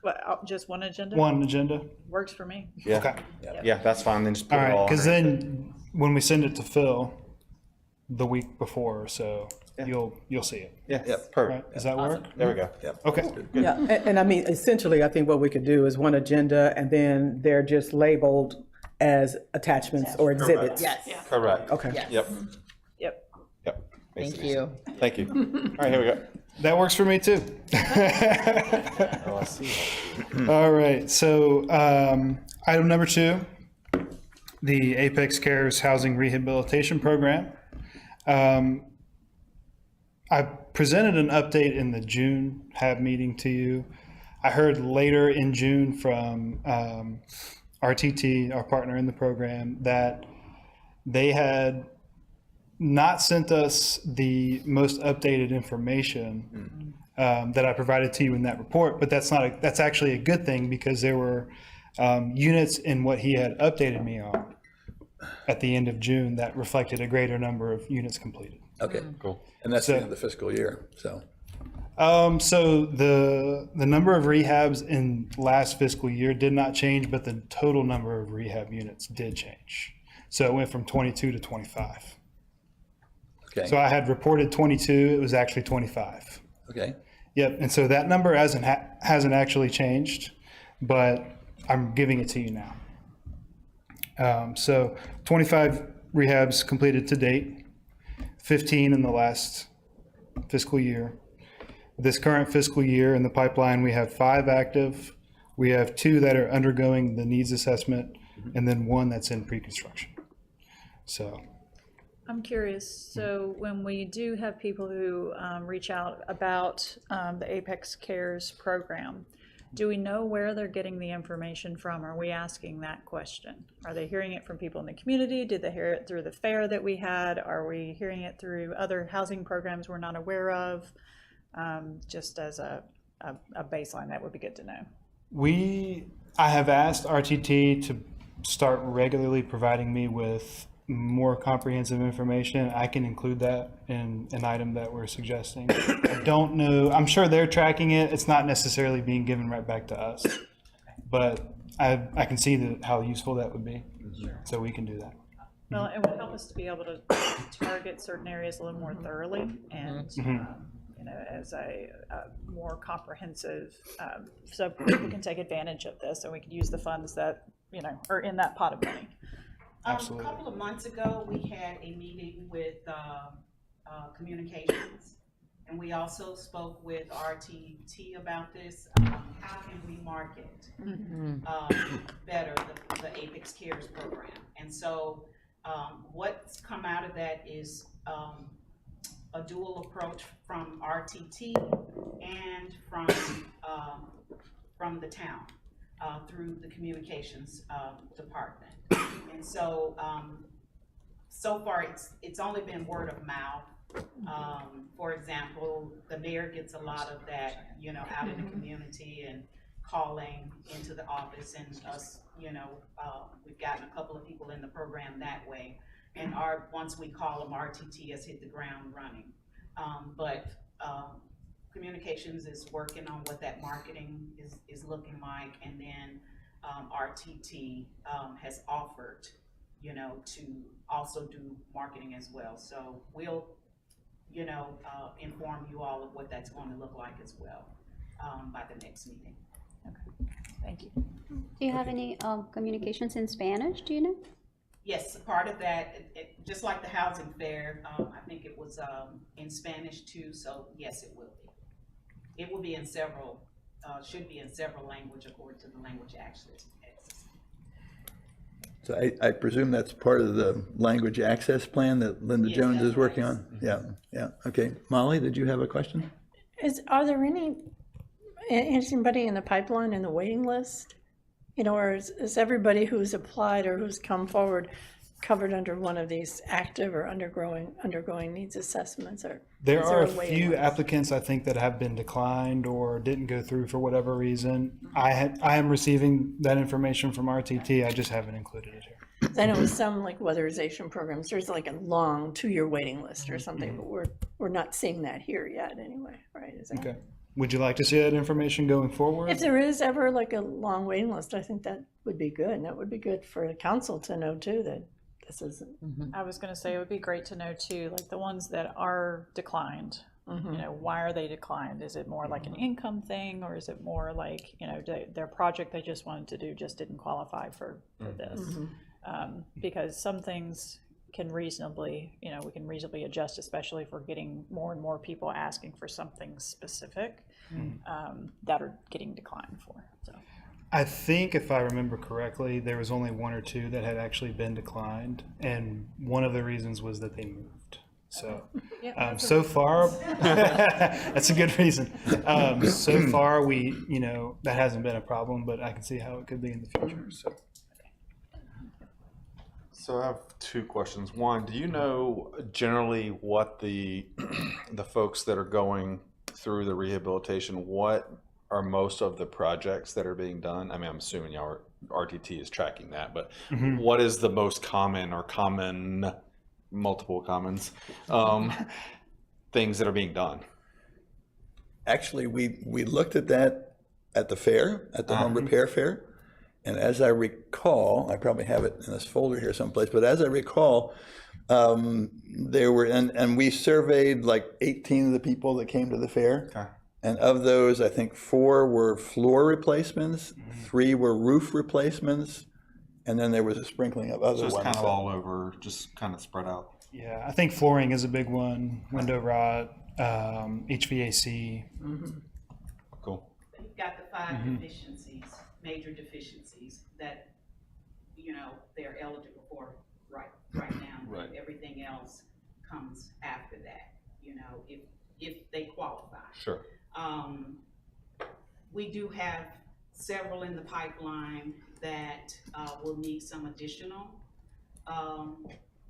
What, just one agenda? One agenda? Works for me. Yeah, Okay. yeah, that's fine, then just put All it right, all. because on there. then when we send it to Phil the week before, so you'll see it. Yeah, Right? perfect. Does that work? There we go. Okay. Yeah, and I mean, essentially, I think what we could do is one agenda, and then they're just labeled as attachments or exhibits. Yes. Correct. Okay. Yes. Yep, Yep. yep. Thank you. Thank you. All right, here we go. That works for me too. Oh, I see. All right, so item number 2, the Apex Cares Housing Rehabilitation Program. I presented an update in the June HAB meeting to you. I heard later in June from RTT, our partner in the program, that they had not sent us the most updated information that I provided to you in that report, but that's actually a good thing, because there were units in what he had updated me on at the end of June that reflected a greater number of units completed. Okay, Cool. and that's the end of the fiscal year, so. So the number of rehabs in last fiscal year did not change, but the total number of rehab units did change. So it went from 22 to 25. Okay, So I had reported 22, it was actually 25. okay, Yep, and so that number hasn't actually changed, but I'm giving it to you now. So 25 rehabs completed to date, 15 in the last fiscal year. This current fiscal year in the pipeline, we have 5 active. We have 2 that are undergoing the needs assessment, and then 1 that's in pre-construction. So. I'm curious, so when we do have people who reach out about the Apex Cares program, do we know where they're getting the information from? Are we asking that question? Are they hearing it from people in the community? Did they hear it through the fair that we had? Are we hearing it through other housing programs we're not aware of? Just as a baseline, that would be good to know. I have asked RTT to start regularly providing me with more comprehensive information. I can include that in an item that we're suggesting. I don't know, I'm sure they're tracking it. It's not necessarily being given right back to us, but I can see how useful that would be. So we can do that. Well, it would help us to be able to target certain areas a little more thoroughly and, you know, as a more comprehensive, so people can take advantage of this and we can use the funds that, you know, are in that pot of money. Absolutely. A couple of months ago, we had a meeting with communications, and we also spoke with RTT about this. How can we market better the Apex Cares program? And so what's come out of that is a dual approach from RTT and from the town through the communications department. And so, so far it's only been word of mouth. For example, the mayor gets a lot of that, you know, out in the community and calling into the office, and us, you know, we've gotten a couple of people in the program that way. And once we call them, RTT has hit the ground running. But communications is working on what that marketing is looking like, and then RTT has offered, you know, to also do marketing as well. So we'll, you know, inform you all of what that's going to look like as well by the next meeting. Okay, thank you. Do you have any communications in Spanish, do you know? Yes, part of that, just like the housing fair, I think it was in Spanish too, so yes, it will be. It will be in several, should be in several languages according to the language access. so I presume that's part of the language access plan that Linda Yes, Jones is that's working right. on? Yeah, yeah, okay. Molly, did you have a question? Are there anybody in the pipeline in the waiting list? You know, or is everybody who's applied or who's come forward covered under one of these active or undergoing needs assessments, or? There is are a a waiting few list? applicants, I think, that have been declined or didn't go through for whatever reason. I am receiving that information from RTT, I just haven't included it here. I know with some like weatherization programs, there's like a long 2-year waiting list or something, but we're not seeing that here yet anyway, right? Is that- Okay. Would you like to see that information going forward? If there is ever like a long waiting list, I think that would be good. And that would be good for the council to know too, that this isn't. I was gonna say, it would be great to know too, like the ones that are declined, you know, why are they declined? Is it more like an income thing, or is it more like, you know, their project they just wanted to do just didn't qualify for this? Because some things can reasonably, you know, we can reasonably adjust, especially if we're getting more and more people asking for something specific that are getting declined for, so. I think if I remember correctly, there was only 1 or 2 that had actually been declined, and one of the reasons was that they moved. So, so far, that's a good reason. So far, you know, that hasn't been a problem, but I can see how it could be in the future, so. So I have 2 questions. One, do you know generally what the folks that are going through the rehabilitation, what are most of the projects that are being done? I mean, I'm assuming RTT is tracking that, but what is the most common or multiple commons things that are being done? Actually, we looked at that at the fair, at the home repair fair. And as I recall, I probably have it in this folder here someplace, but as I recall, there were, and we surveyed like 18 of the people that came to the fair. Okay. And of those, I think 4 were floor replacements, 3 were roof replacements, and then there was a sprinkling of other So ones. it's kind of all over, just kind of spread out. Yeah, I think flooring is a big one, window rot, HVAC. Cool. You've got the 5 deficiencies, major deficiencies that, you know, they're eligible for right now. Right. Everything else comes after that, you know, if they qualify. Sure. We do have several in the pipeline that will need some additional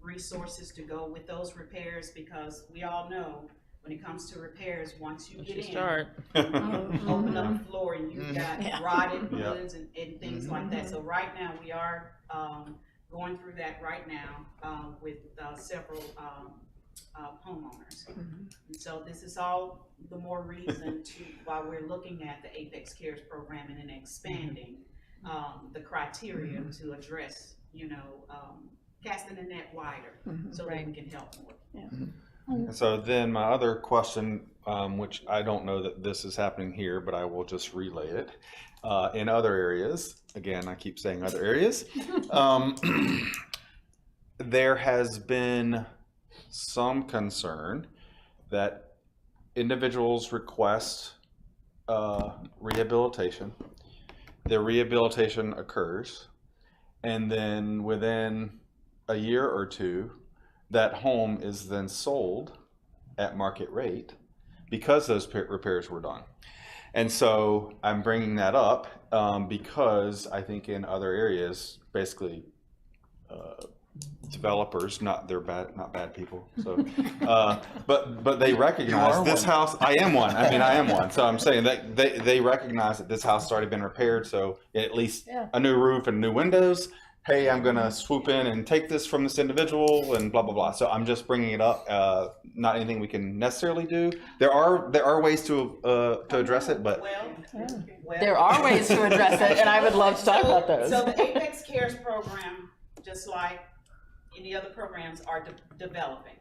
resources to go with those repairs, because we all know when it comes to repairs, once you get in, Start. open up the floor and you've got rotted Yeah. woods and things like that. So right now, we are going through that right now with several homeowners. And so this is all the more reason to, while we're looking at the Apex Cares program and then expanding the criteria to address, you know, casting the net wider so that we can help more. And so then my other question, which I don't know that this is happening here, but I will just relay it. In other areas, again, I keep saying other areas, there has been some concern that individuals request rehabilitation, their rehabilitation occurs, and then within a year or 2, that home is then sold at market rate because those repairs were done. And so I'm bringing that up because I think in other areas, basically developers, not bad people. So, but they recognize this house. I am one. I mean, I am one. So I'm saying that they recognize that this house has already been repaired. So at least a new roof and new windows. Hey, I'm gonna swoop in and take this from this individual and blah blah blah. So I'm just bringing it up. Not anything we can necessarily do. There are ways to address it, but There are ways to address it, and I would love to talk about those. So the Apex Cares program, just like any other programs, are developing.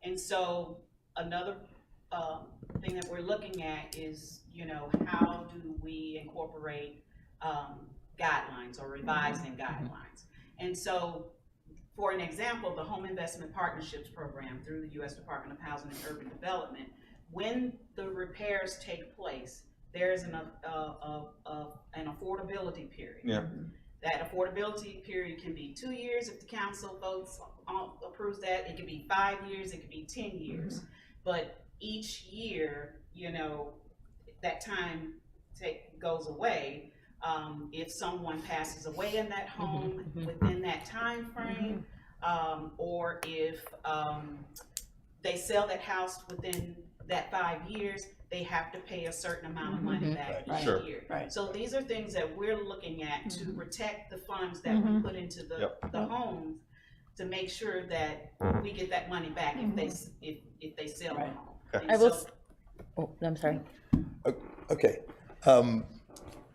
And so another thing that we're looking at is, you know, how do we incorporate guidelines or revising guidelines? And so, for an example, the Home Investment Partnerships Program through the U.S. Department of Housing and Urban Development, when the repairs take place, there's an affordability period. yeah. That affordability period can be 2 years if the council votes approves that. It could be 5 years. It could be 10 years. But each year, you know, that time goes away. if someone passes away in that home within that time frame, or if they sell that house within that 5 years, they have to pay a certain amount of money back each Sure. year. Right. So these are things that we're looking at to protect the funds that we put into the homes, to make sure that we get that money back if they sell the Right. home. I And will, so- oh, I'm sorry. Okay.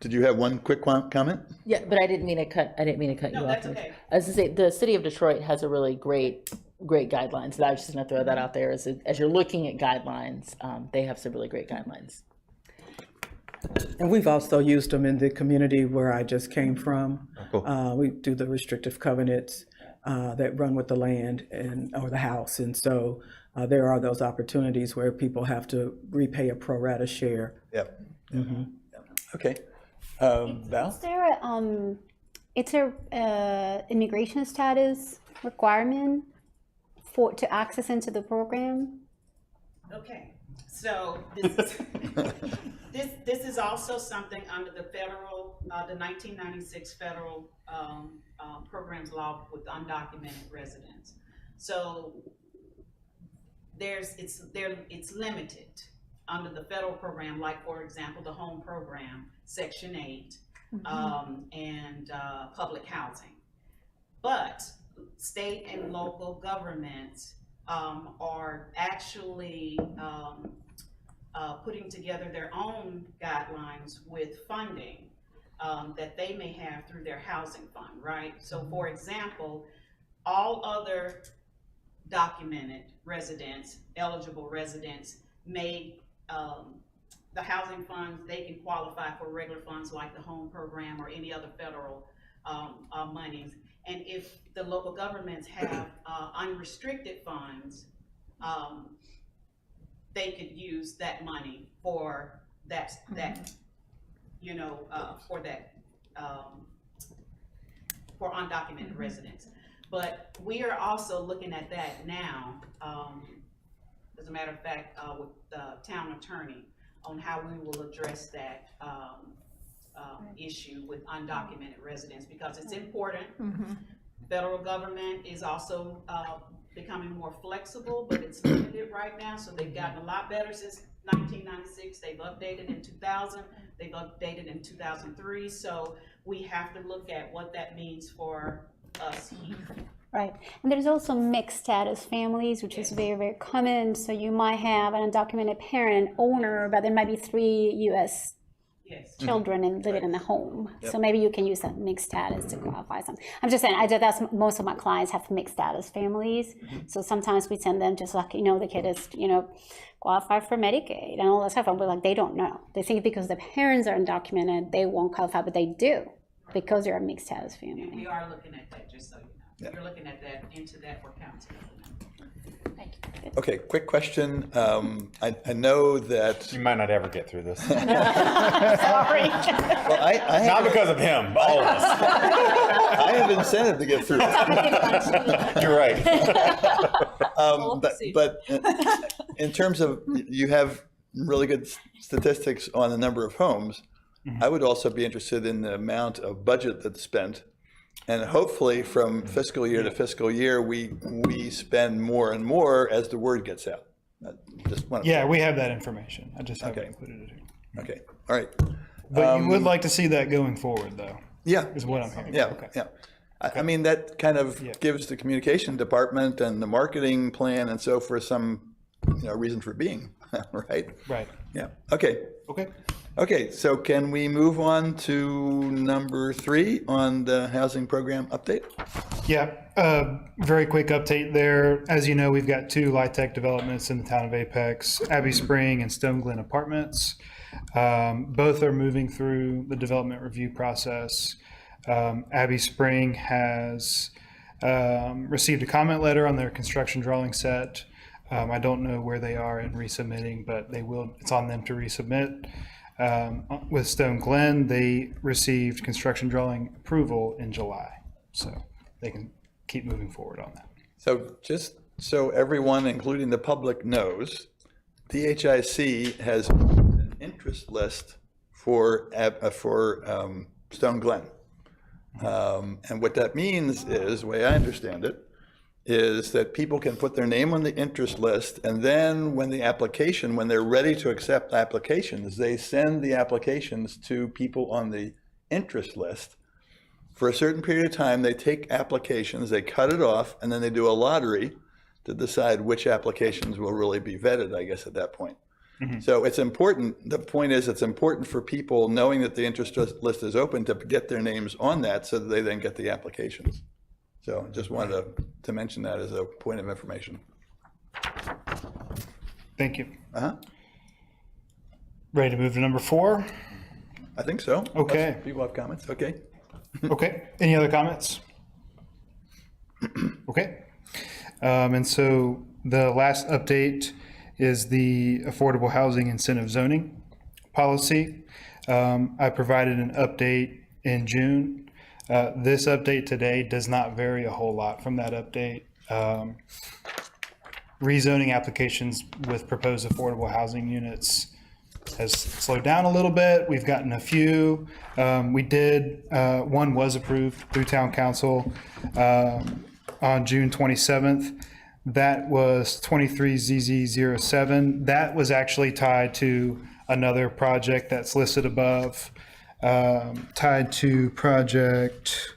Did you have one quick comment? Yeah, but I didn't mean to cut you No, off. that's okay. As I say, the city of Detroit has a really great guidelines. And I was just gonna throw that out there as you're looking at guidelines, they have some really great guidelines. And we've also used them in the community where I just came from. Cool. We do the restrictive covenants that run with the land or the house. And so there are those opportunities where people have to repay a pro rata share. Yep. Okay. Val? Is there immigration status requirement to access into the program? Okay, so this is also something under the federal, the 1996 federal programs law with undocumented residents. So it's limited under the federal program, like for example, the home program, Section 8, and public housing. But state and local governments are actually putting together their own guidelines with funding that they may have through their housing fund, right? So for example, all other documented residents, eligible residents, may, the housing funds, they can qualify for regular funds like the home program or any other federal monies. And if the local governments have unrestricted funds, they could use that money for that for undocumented residents. But we are also looking at that now, as a matter of fact, with the town attorney on how we will address that issue with undocumented residents, because it's important. Federal government is also becoming more flexible, but it's limited right now. So they've gotten a lot better since 1996. They've updated in 2000. They've updated in 2003. So we have to look at what that means for us here. Right, and there's also mixed status families, which is very, very common. So you might have an undocumented parent, owner, but there might be 3 U.S. children and living in the home. So maybe you can use that mixed status to qualify some. I'm just saying, that's most of my clients have mixed status families. So sometimes we send them just like, the kid is, qualify for Medicaid and all that stuff. And we're like, they don't know. They think because the parents are undocumented, they won't qualify, but they do because they're a mixed status family. We are looking at that, just so you know. You're looking at that, into that for council. Thank you. Okay, quick question. I know that. You might not ever get through this. Sorry. Well, I Not have, because of him, all of us. I have incentive to get through it. You're right. But in terms of, you have really good statistics on the number of homes. I would also be interested in the amount of budget that's spent. And hopefully from fiscal year to fiscal year, we spend more and more as the word gets out. Yeah, we have that information. I just haven't Okay. included it here. Okay, all right. But you would like to see that going forward, though, Yeah, is what I'm hearing. yeah, Okay. yeah. I mean, that kind of Yeah. gives the communication department and the marketing plan and so forth some, reason for being, right? Right. Yeah, okay. Okay. Okay, so can we move on to number 3 on the housing program update? Yeah, very quick update there. As you know, we've got 2 LIHTC developments in the town of Apex, Abbey Spring and Stone Glen Apartments. Both are moving through the development review process. Abbey Spring has received a comment letter on their construction drawing set. I don't know where they are in resubmitting, but they will. It's on them to resubmit. With Stone Glen, they received construction drawing approval in July, so they can keep moving forward on that. So just so everyone, including the public, knows, DHIC has an interest list for Stone Glen. And what that means is, the way I understand it, is that people can put their name on the interest list, and then when they're ready to accept applications, they send the applications to people on the interest list. For a certain period of time, they take applications, they cut it off, and then they do a lottery to decide which applications will really be vetted, I guess, at that point. So it's important, the point is, it's important for people knowing that the interest list is open to get their names on that so that they then get the applications. So just wanted to mention that as a point of information. Thank you. Uh-huh. Ready to move to number 4? I think so. Okay. Unless people have comments, okay. Okay, any other comments? Okay. And so the last update is the affordable housing incentive zoning policy. I provided an update in June. This update today does not vary a whole lot from that update. Rezoning applications with proposed affordable housing units has slowed down a little bit. We've gotten a few. One was approved through town council on June 27th. That was 23ZZ07. That was actually tied to another project that's listed above, tied to project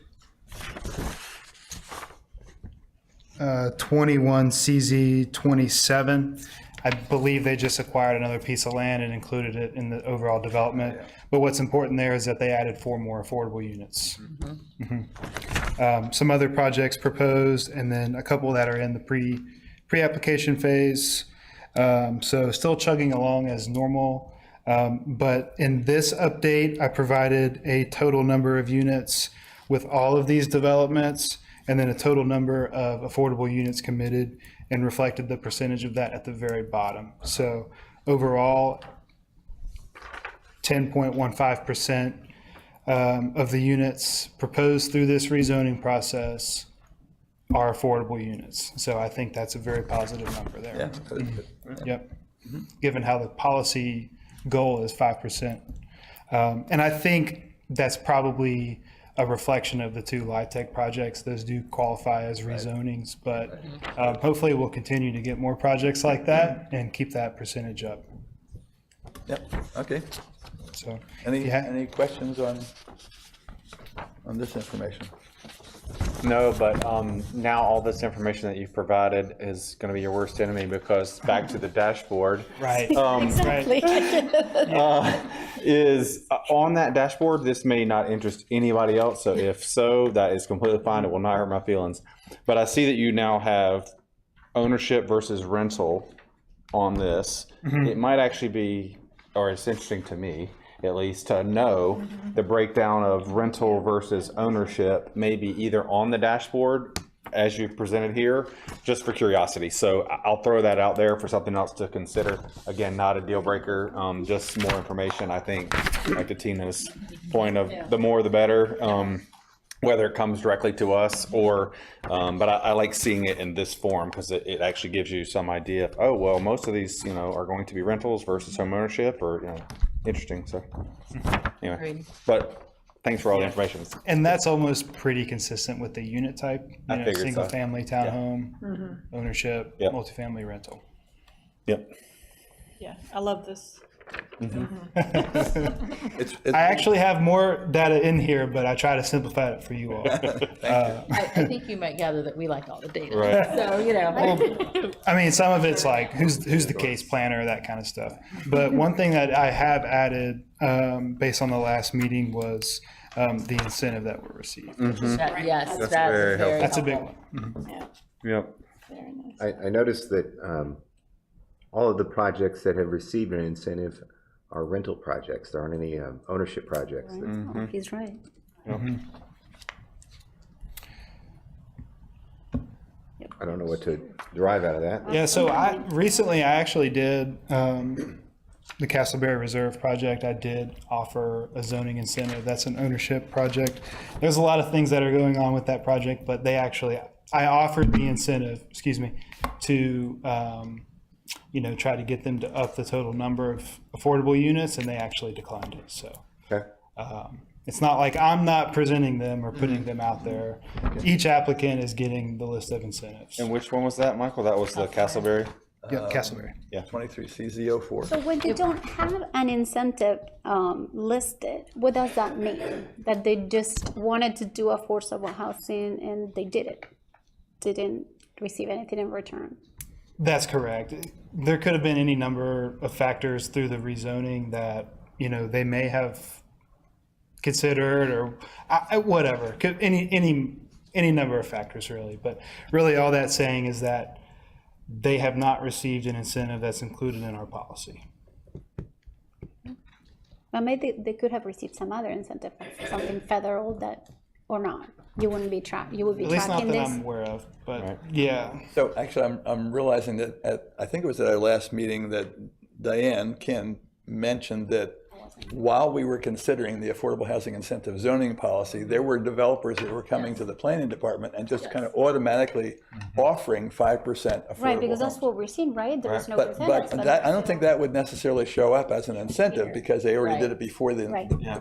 21CZ27. I believe they just acquired another piece of land and included it in the overall development. But what's important there is that they added 4 more affordable units. Some other projects proposed, and then a couple that are in the pre-application phase. So still chugging along as normal. But in this update, I provided a total number of units with all of these developments, and then a total number of affordable units committed, and reflected the percentage of that at the very bottom. So overall, 10.15% of the units proposed through this rezoning process are affordable units. So I think that's a very positive number there. Yeah, that is good. Yep. Given how the policy goal is 5%. And I think that's probably a reflection of the 2 LIHTC projects. Those do qualify as rezonings, but hopefully we'll continue to get more projects like that and keep that percentage up. Yep, okay. So Any questions on this information? No, but now all this information that you've provided is going to be your worst enemy, because back to the dashboard. Right. Exactly. Is on that dashboard, this may not interest anybody else. So if so, that is completely fine. It will not hurt my feelings. But I see that you now have ownership versus rental on this. It might actually be, or it's interesting to me, at least, to know the breakdown of rental versus ownership, maybe either on the dashboard as you presented here, just for curiosity. So I'll throw that out there for something else to consider. Again, not a deal breaker, just more information. I think, like to Tina's point of the more the better, whether it comes directly to us or, but I like seeing it in this form, because it actually gives you some idea of, oh, well, most of these, are going to be rentals versus home ownership, or, interesting. So anyway, Agreed. but thanks for all the information. And that's almost pretty consistent with the unit type, I figured so. single family townhome, ownership, Yep. multifamily rental. Yep. Yeah, I love this. It's I actually have more data in here, but I try to simplify it for you all. I think you might gather that we like all the data. Right. So, I mean, some of it's like, who's the case planner, that kind of stuff. But one thing that I have added, based on the last meeting, was the incentive that we received. yes, That's that very is very That's a big helpful. one. Yep. Very nice. I noticed that all of the projects that have received an incentive are rental projects. There aren't any ownership projects. He's right. I don't know what to derive out of that. Yeah, so I actually did the Castleberry Reserve project. I did offer a zoning incentive. That's an ownership project. There's a lot of things that are going on with that project, but I offered the incentive, to try to get them to up the total number of affordable units, and they actually declined it. So Okay. It's not like I'm not presenting them or putting them out there. Each applicant is getting the list of incentives. And which one was that, Michael? That was the Castleberry? Yeah, Castleberry. 23 CZ04. So when they don't have an incentive listed, what does that mean? That they just wanted to do affordable housing and they did it, didn't receive anything in return? That's correct. There could have been any number of factors through the rezoning that, you know, they may have considered or whatever. Any number of factors really. But really all that's saying is that they have not received an incentive that's included in our policy. But maybe they could have received some other incentive, like something federal that, or not. You wouldn't be you would be At least not tracking that this. I'm aware of, but yeah. So actually, I'm realizing that I think it was at our last meeting that Diane Ken mentioned that while we were considering the affordable housing incentive zoning policy, there were developers that were coming to the planning department and just kind of automatically offering 5% affordable Right, because that's homes. what we're seeing, right? There is no But percentage. that, I don't think that would necessarily show up as an incentive because they already did it before the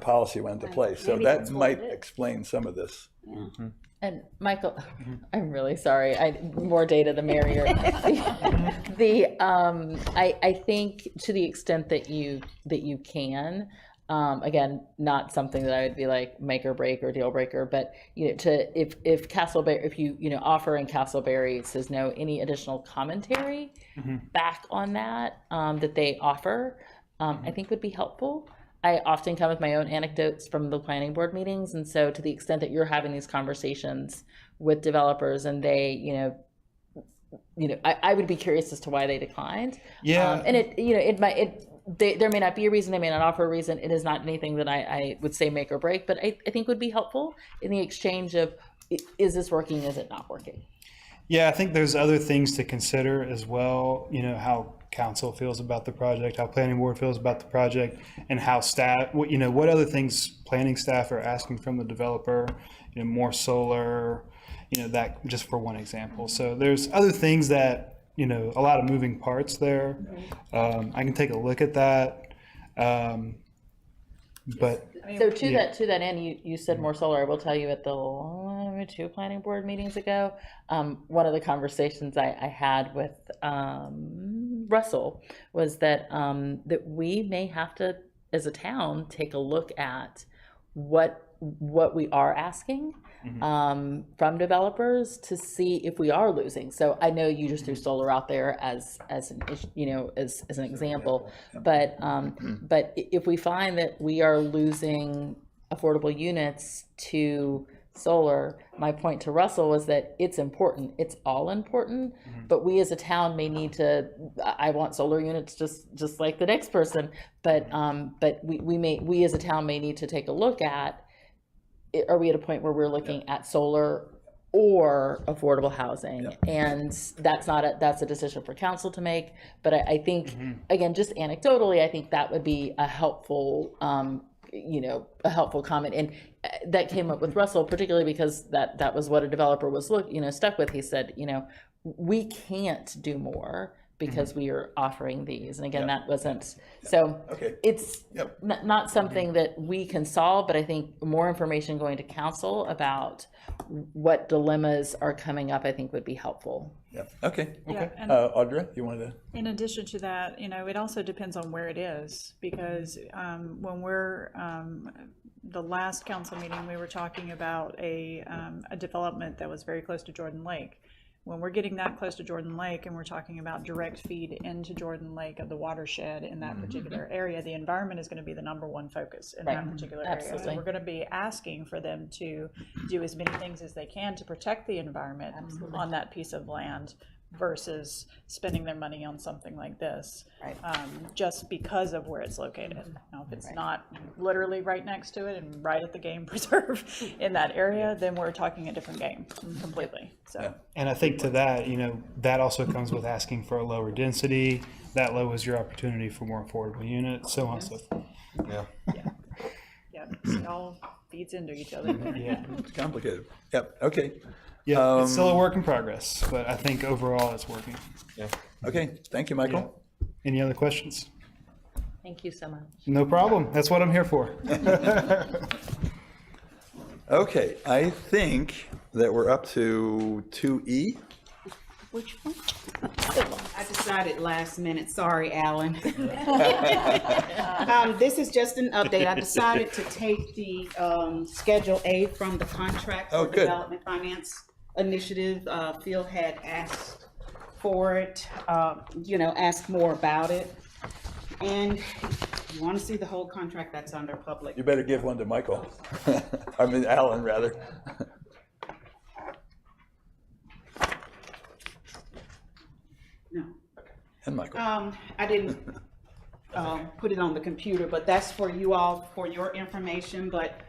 policy went into place. So Maybe that that's what might it is. explain some of this. And Michael, I'm really sorry. More data the merrier. I think to the extent that you can, again, not something that I would be like make or break or deal breaker, but you know, if Castleberry, if you offer and Castleberry says no, any additional commentary back on that that they offer, I think would be helpful. I often come with my own anecdotes from the planning board meetings. And so to the extent that you're having these conversations with developers and they, I would be curious as to why they declined. Yeah. And there may not be a reason, they may not offer a reason. It is not anything that I would say make or break, but I think would be helpful in the exchange of, is this working, is it not working? Yeah, I think there's other things to consider as well, how council feels about the project, how planning board feels about the project, and how staff, what other things planning staff are asking from the developer, more solar, that just for one example. So there's other things that, a lot of moving parts there. I can take a look at that. But So to that end, you said more solar. I will tell you at the 2 planning board meetings ago, one of the conversations I had with Russell was that that we may have to, as a town, take a look at what we are asking from developers to see if we are losing. So I know you just threw solar out there as an as an example, but if we find that we are losing affordable units to solar, my point to Russell was that it's important. It's all important, but we as a town may need to. I want solar units just like the next person, but we as a town may need to take a look at. Are we at a point where we're looking at solar or affordable housing? And that's a decision for council to make. But I think again, just anecdotally, I think that would be a helpful. A helpful comment, and that came up with Russell, particularly because that was what a developer was stuck with. He said, we can't do more because we are offering these, and again, that wasn't so. Okay. It's not something that we can solve, but I think more information going to council about what dilemmas are coming up, I think, would be helpful. Yeah. Okay. Yeah, and- Audra, you wanted to? In addition to that, it also depends on where it is, because when we're, the last council meeting, we were talking about a development that was very close to Jordan Lake. When we're getting that close to Jordan Lake and we're talking about direct feed into Jordan Lake of the watershed in that particular area, the environment is going to be the #1 focus in that particular area. Absolutely. So we're going to be asking for them to do as many things as they can to protect the environment on that piece of land versus spending their money on something like this, just because of where it's located. Now, if it's not literally right next to it and right at the game preserve in that area, then we're talking a different game completely. So. And I think to that, that also comes with asking for a lower density. That lowers your opportunity for more affordable units, so on and so forth. Yeah, it all feeds into each other. Yeah. It's complicated. Yep. Okay. Yeah, it's still a work in progress, but I think overall it's working. Yeah. Okay. Thank you, Michael. Any other questions? Thank you so much. No problem. That's what I'm here for. Okay, I think that we're up to 2E. Which one? I decided last minute, sorry, Alan. This is just an update. I decided to take the Schedule A from the contract Oh, for good. Development Finance Initiative. Phil had asked for it, asked more about it. And if you want to see the whole contract, that's under public. You better give one to Michael. I mean, Alan, rather. No. And Michael. I didn't put it on the computer, but that's for you all, for your information. But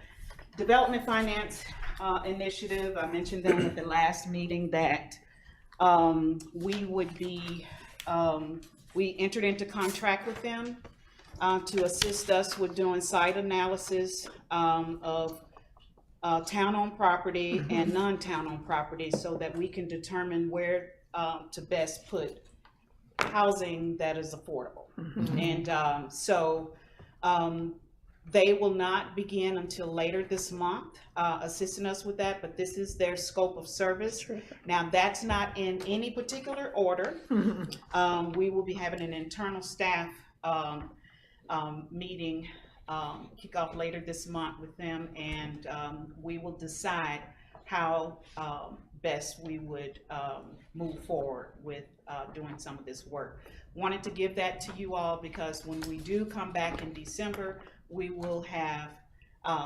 Development Finance Initiative, I mentioned them at the last meeting that we would be, we entered into contract with them to assist us with doing site analysis of town-owned property and non-town-owned property so that we can determine where to best put housing that is affordable. And so they will not begin until later this month assisting us with that, but this is their scope of service. Now, that's not in any particular order. We will be having an internal staff meeting kick off later this month with them, and we will decide how best we would move forward with doing some of this work. Wanted to give that to you all because when we do come back in December, we will have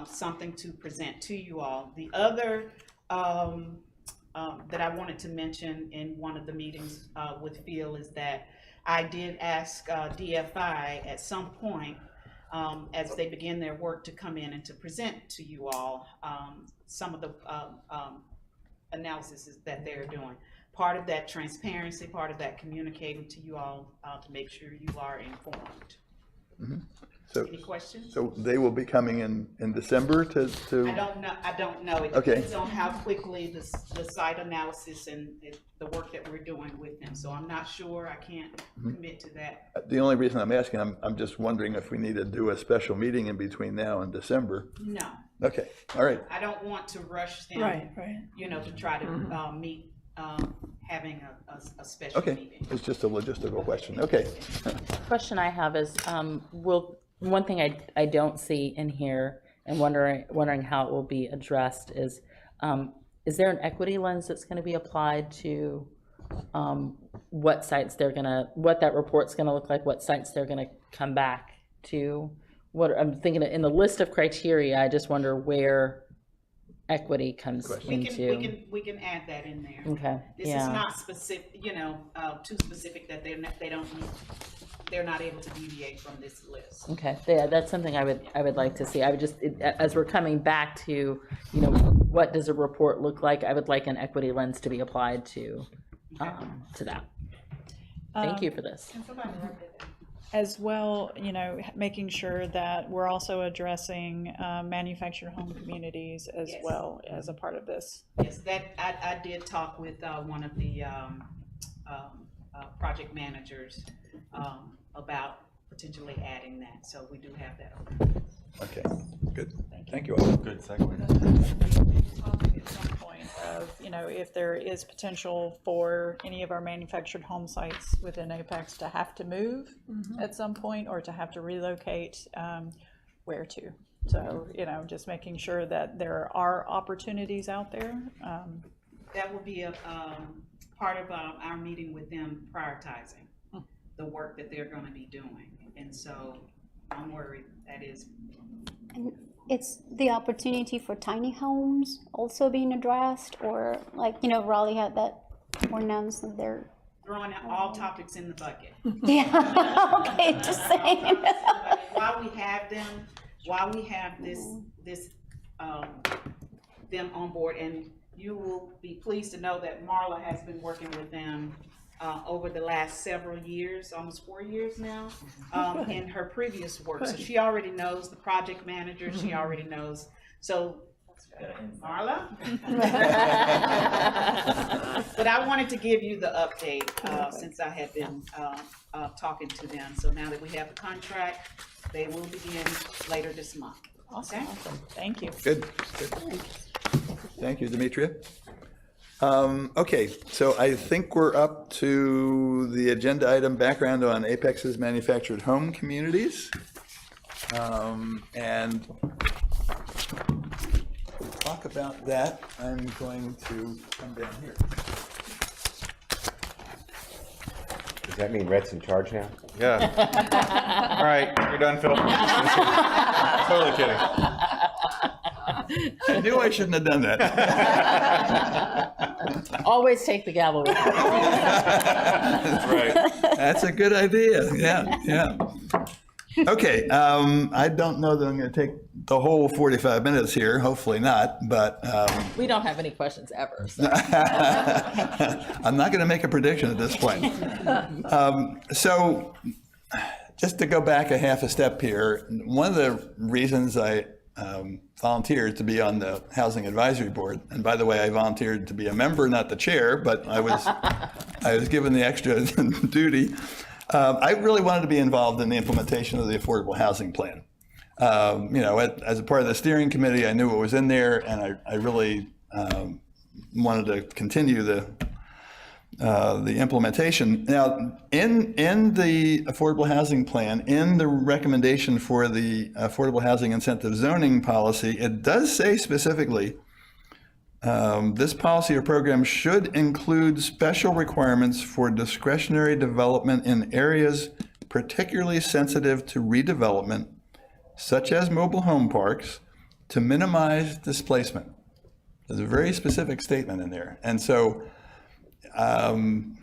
something to present to you all. The other that I wanted to mention in one of the meetings with Phil is that I did ask DFI at some point as they begin their work to come in and to present to you all some of the analysis that they're doing. Part of that transparency, part of that communicating to you all to make sure you are informed. So, Any questions? so they will be coming in December to. I don't know. It Okay. depends on how quickly the site analysis and the work that we're doing with them. So I'm not sure. I can't commit to that. The only reason I'm asking, I'm just wondering if we need to do a special meeting in between now and December. No, Okay, all right. I don't want to rush them. Right. To try to meet, having a special Okay, meeting. it's just a logistical question. Okay. Question I have is, one thing I don't see in here and wondering how it will be addressed is there an equity lens that's going to be applied to what sites what that report's going to look like, what sites they're going to come back to? What I'm thinking in the list of criteria, I just wonder where equity comes into. We can add that in there. Okay. This is not specific, too specific that they're not able to deviate from this list. Okay, yeah, that's something I would like to see. I would just, as we're coming back to, what does a report look like? I would like an equity lens to be applied to that. Thank you for this. As well, making sure that we're also addressing manufactured home communities as Yes. well as a part of this. Yes, that, I did talk with one of the project managers about potentially adding that, so we do have that. Okay, good. Thank you all. Good segue. Talking at some point of, if there is potential for any of our manufactured home sites within Apex to have to move at some point or to have to relocate, where to. So, just making sure that there are opportunities out there. That will be a part of our meeting with them, prioritizing the work that they're gonna be doing. And so, don't worry, that is. And it's the opportunity for tiny homes also being addressed, or Raleigh had that ordinance that they're. Throwing all topics in the bucket. Yeah, okay, just saying. While we have this, them on board, and you will be pleased to know that Marla has been working with them over the last several years, almost 4 years now, in her previous work. So she already knows the project manager, she already knows. So, Marla? But I wanted to give you the update since I had been talking to them. So now that we have the contract, they will begin later this month. Awesome, awesome. Thank you. Good. Thank you, Demetria. Okay, so I think we're up to the agenda item background on Apex's manufactured home communities. And to talk about that, I'm going to come down here. Does that mean Rhett's in charge now? Yeah. All right, you're done, Phil. Totally kidding. I knew I shouldn't have done that. Always take the gavel with you. That's right. That's a good idea. Yeah, yeah. Okay, I don't know that I'm going to take the whole 45 minutes here. Hopefully not, but We don't have any questions ever. So. I'm not going to make a prediction at this point. So just to go back a half a step here, one of the reasons I volunteered to be on the Housing Advisory Board, and by the way, I volunteered to be a member, not the chair, but I was given the extra duty. I really wanted to be involved in the implementation of the Affordable Housing Plan. As a part of the steering committee, I knew what was in there, and I really wanted to continue the implementation. Now, in the Affordable Housing Plan, in the recommendation for the Affordable Housing Incentive Zoning Policy, it does say specifically, this policy or program should include special requirements for discretionary development in areas particularly sensitive to redevelopment, such as mobile home parks, to minimize displacement. There's a very specific statement in there. And so I'm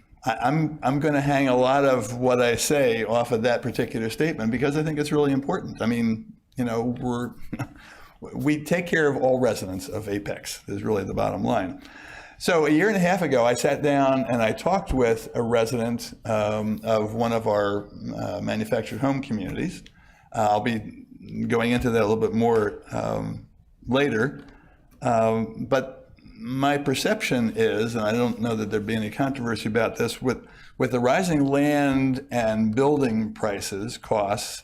going to hang a lot of what I say off of that particular statement because I think it's really important. I mean, we take care of all residents of Apex, is really the bottom line. So a year and a half ago, I sat down and I talked with a resident of one of our manufactured home communities. I'll be going into that a little bit more later. But my perception is, and I don't know that there'd be any controversy about this, with the rising land and building prices, costs,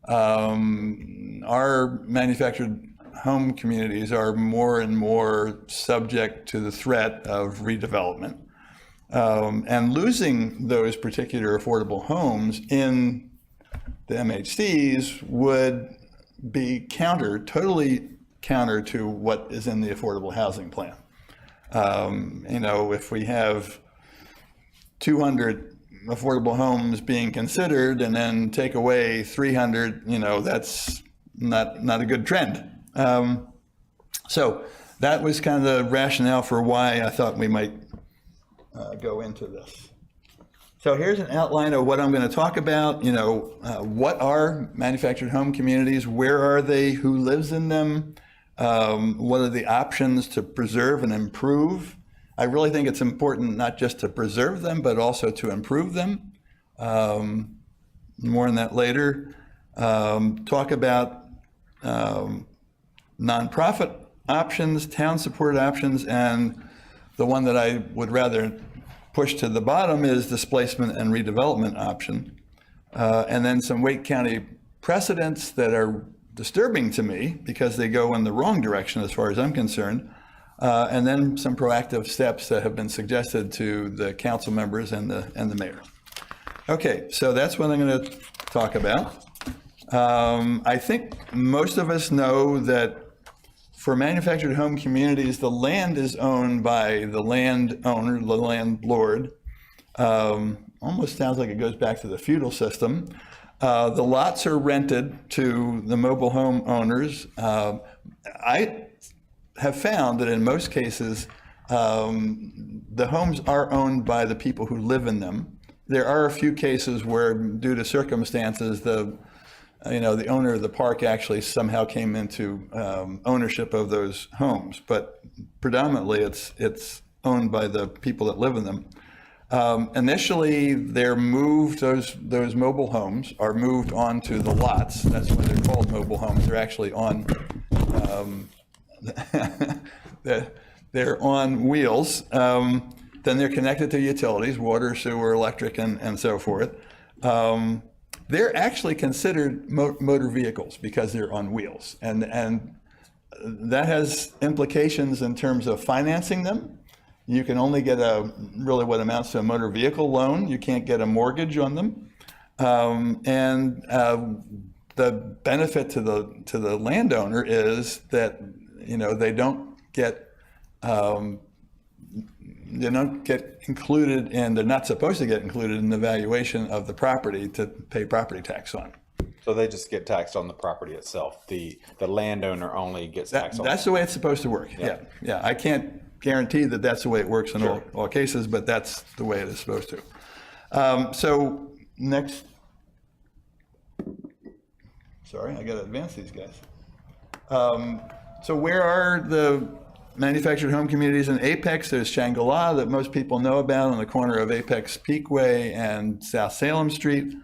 our manufactured home communities are more and more subject to the threat of redevelopment. And losing those particular affordable homes in the MHCs would be totally counter to what is in the Affordable Housing Plan. If we have 200 affordable homes being considered and then take away 300, that's not a good trend. So that was kind of the rationale for why I thought we might go into this. So here's an outline of what I'm going to talk about. What are manufactured home communities? Where are they? Who lives in them? What are the options to preserve and improve? I really think it's important not just to preserve them, but also to improve them. More on that later. Talk about nonprofit options, town-supported options, and the one that I would rather push to the bottom is displacement and redevelopment option. And then some Wake County precedents that are disturbing to me because they go in the wrong direction as far as I'm concerned. And then some proactive steps that have been suggested to the council members and the mayor. Okay, so that's what I'm going to talk about. I think most of us know that for manufactured home communities, the land is owned by the landowner, the landlord. Almost sounds like it goes back to the feudal system. The lots are rented to the mobile home owners. I have found that in most cases, the homes are owned by the people who live in them. There are a few cases where, due to circumstances, the owner of the park actually somehow came into ownership of those homes, but predominantly it's owned by the people that live in them. Initially, they're moved, those mobile homes are moved onto the lots. That's why they're called mobile homes. They're actually on, they're on wheels. Then they're connected to utilities, water, sewer, electric, and so forth. they're actually considered motor vehicles because they're on wheels. And that has implications in terms of financing them. You can only get really what amounts to a motor vehicle loan. You can't get a mortgage on them. The benefit to the landowner is that, you know, they don't get included, and they're not supposed to get included in the valuation of the property to pay property tax on. So they just get taxed on the property itself. The landowner only gets taxed on. That's the way it's supposed to work. Yeah. I can't guarantee that that's the way it works in all cases, but that's the way it is supposed to. So next, sorry, I got to advance these guys. So where are the manufactured home communities in Apex? There's Shangri-La that most people know about on the corner of Apex Peakway and South Salem Street.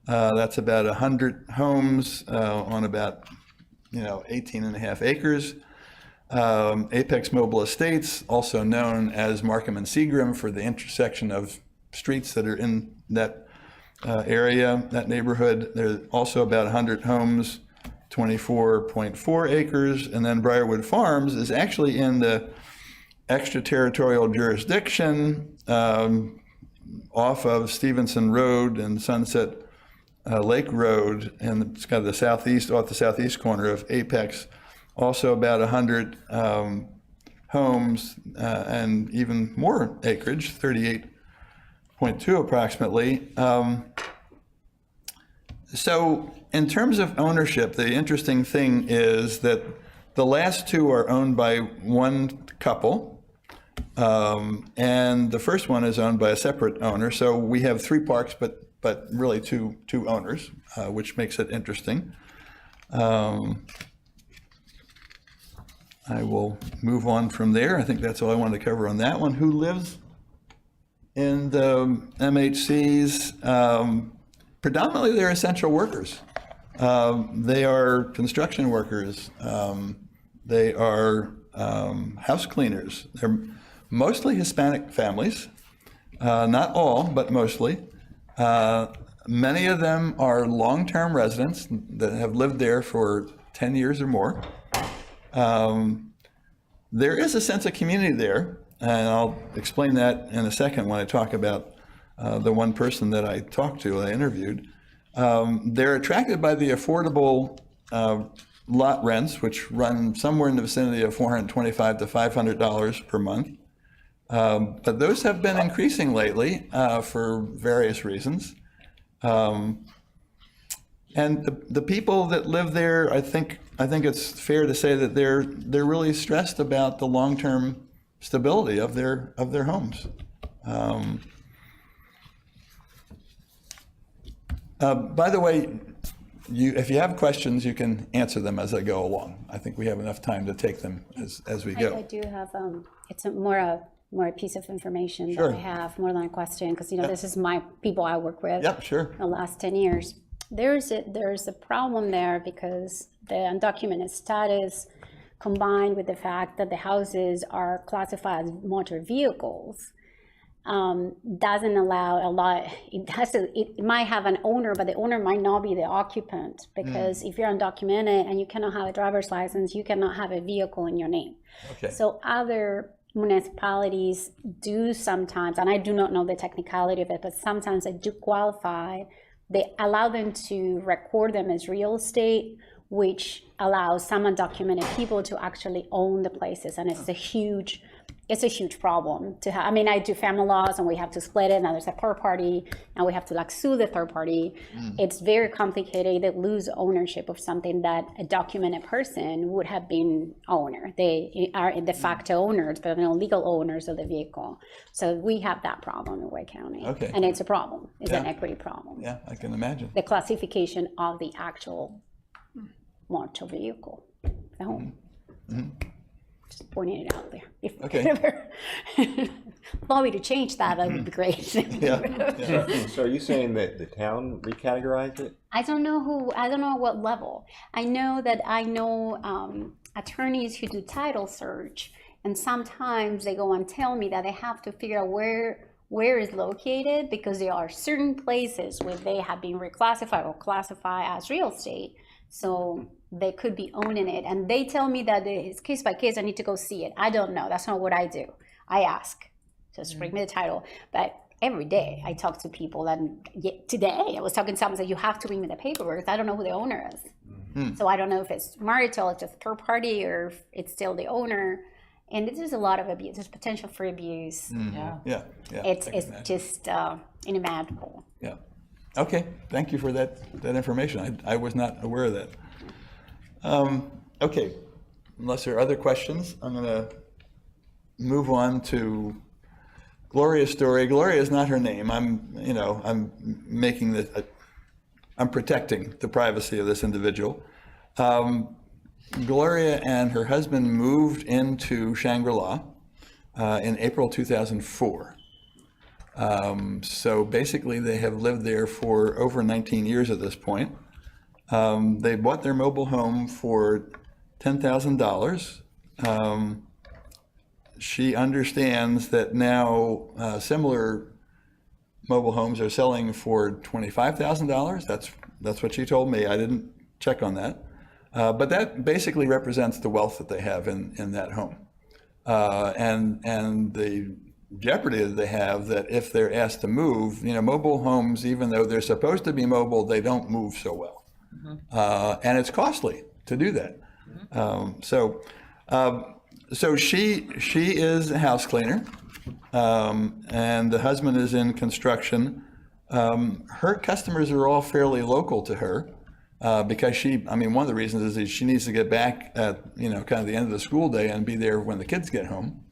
That's about 100 homes on about 18.5 acres. Apex Mobile Estates, also known as Markham and Seagram for the intersection of streets that are in that area, that neighborhood. There's also about 100 homes, 24.4 acres. And then Briarwood Farms is actually in the extraterritorial jurisdiction off of Stevenson Road and Sunset Lake Road, and it's kind of the southeast, off the southeast corner of Apex. Also about 100 homes and even more acreage, 38.2 approximately. So in terms of ownership, the interesting thing is that the last two are owned by one couple, and the first one is owned by a separate owner. So we have 3 parks, but really two owners, which makes it interesting. I will move on from there. I think that's all I wanted to cover on that one. Who lives in the MHCs? Predominantly, they're essential workers. They are construction workers. They are house cleaners. They're mostly Hispanic families. Not all, but mostly. Many of them are long-term residents that have lived there for 10 years or more. There is a sense of community there, and I'll explain that in a second when I talk about the one person that I talked to, I interviewed. They're attracted by the affordable lot rents, which run somewhere in the vicinity of $425 to $500 per month. But those have been increasing lately for various reasons. And the people that live there, I think it's fair to say that they're really stressed about the long-term stability of their homes. By the way, if you have questions, you can answer them as I go along. I think we have enough time to take them as we go. I do have it's more a piece of information that I have more than a question, because this is my people I work with. Yep, sure. The last 10 years. There's a problem there because the undocumented status combined with the fact that the houses are classified as motor vehicles doesn't allow a lot. It might have an owner, but the owner might not be the occupant, because if you're undocumented and you cannot have a driver's license, you cannot have a vehicle in your name. Okay. So other municipalities do sometimes, and I do not know the technicality of it, but sometimes they do qualify. They allow them to record them as real estate, which allows some undocumented people to actually own the places, and it's a huge problem to have. I mean, I do family laws, and we have to split it. Now there's a third party, and we have to sue the third party. It's very complicated. They lose ownership of something that a documented person would have been owner. They are de facto owners, but they're legal owners of the vehicle. So we have that problem in Wake County. Okay. And it's a problem. It's an equity problem. Yeah, I can imagine. The classification of the actual motor vehicle, the home. Just pointing it out there. If allow me to change that would be great. So are you saying that the town recategorized it? I don't know what level. I know attorneys who do title search, and sometimes they go and tell me that they have to figure out where it's located, because there are certain places where they have been reclassified or classified as real estate. So they could be owning it. And they tell me that it's case by case, I need to go see it. I don't know. That's not what I do. I ask, just bring me the title. But every day I talk to people, and today I was talking to someone that you have to bring me the paperwork. I don't know who the owner is. So I don't know if it's marital, it's a third party, or if it's still the owner. And there's a lot of abuse. There's potential for abuse. Yeah. It's just unimaginable. Yeah. Okay, thank you for that information. I was not aware of that. Okay, unless there are other questions, I'm going to move on to Gloria's story. Gloria is not her name. I'm making I'm protecting the privacy of this individual. Gloria and her husband moved into Shangri-La in April 2004. So basically they have lived there for over 19 years at this point. They bought their mobile home for $10,000. She understands that now similar mobile homes are selling for $25,000. That's what she told me. I didn't check on that. But that basically represents the wealth that they have in that home. And the jeopardy that they have, that if they're asked to move, mobile homes, even though they're supposed to be mobile, they don't move so well. And it's costly to do that. So she is a house cleaner, and the husband is in construction. Her customers are all fairly local to her, because one of the reasons is she needs to get back at, kind of the end of the school day and be there when the kids get home.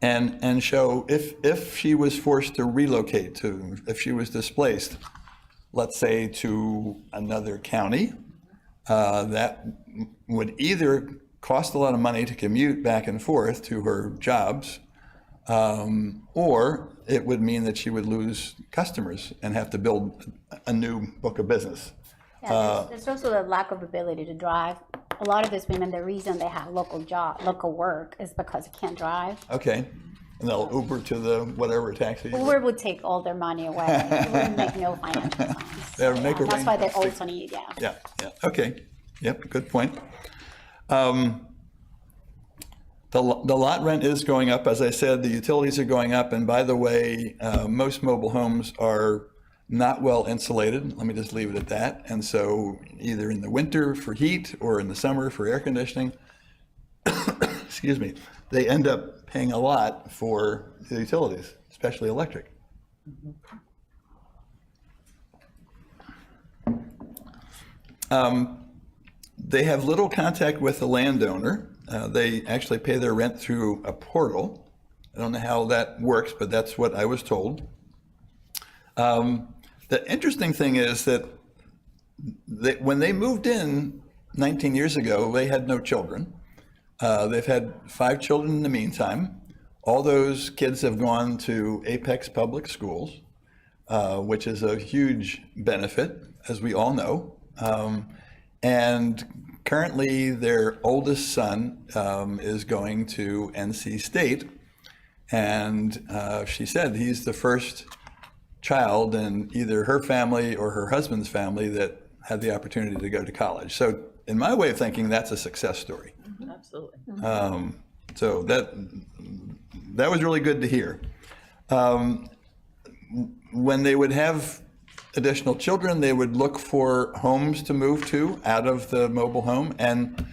And so if she was forced to relocate if she was displaced, let's say to another county, that would either cost a lot of money to commute back and forth to her jobs, or it would mean that she would lose customers and have to build a new book of business. Yeah, there's also a lack of ability to drive. A lot of these women, the reason they have local work is because they can't drive. Okay, and they'll Uber to the whatever taxi. Uber would take all their money away. It wouldn't make no financial sense. They would make That's why they arrangements. also need, Yeah, okay, yep, good point. The lot rent is going up, as I said, the utilities are going up, and by the way, most mobile homes are not well insulated. Let me just leave it at that. And so either in the winter for heat or in the summer for air conditioning, excuse me, they end up paying a lot for the utilities, especially electric. They have little contact with the landowner. They actually pay their rent through a portal. I don't know how that works, but that's what I was told. The interesting thing is that when they moved in 19 years ago, they had no children. They've had 5 children in the meantime. All those kids have gone to Apex Public Schools, which is a huge benefit, as we all know. And currently, their oldest son is going to NC State. And she said he's the first child in either her family or her husband's family that had the opportunity to go to college. So in my way of thinking, that's a success story. Absolutely. So that was really good to hear. When they would have additional children, they would look for homes to move to out of the mobile home, and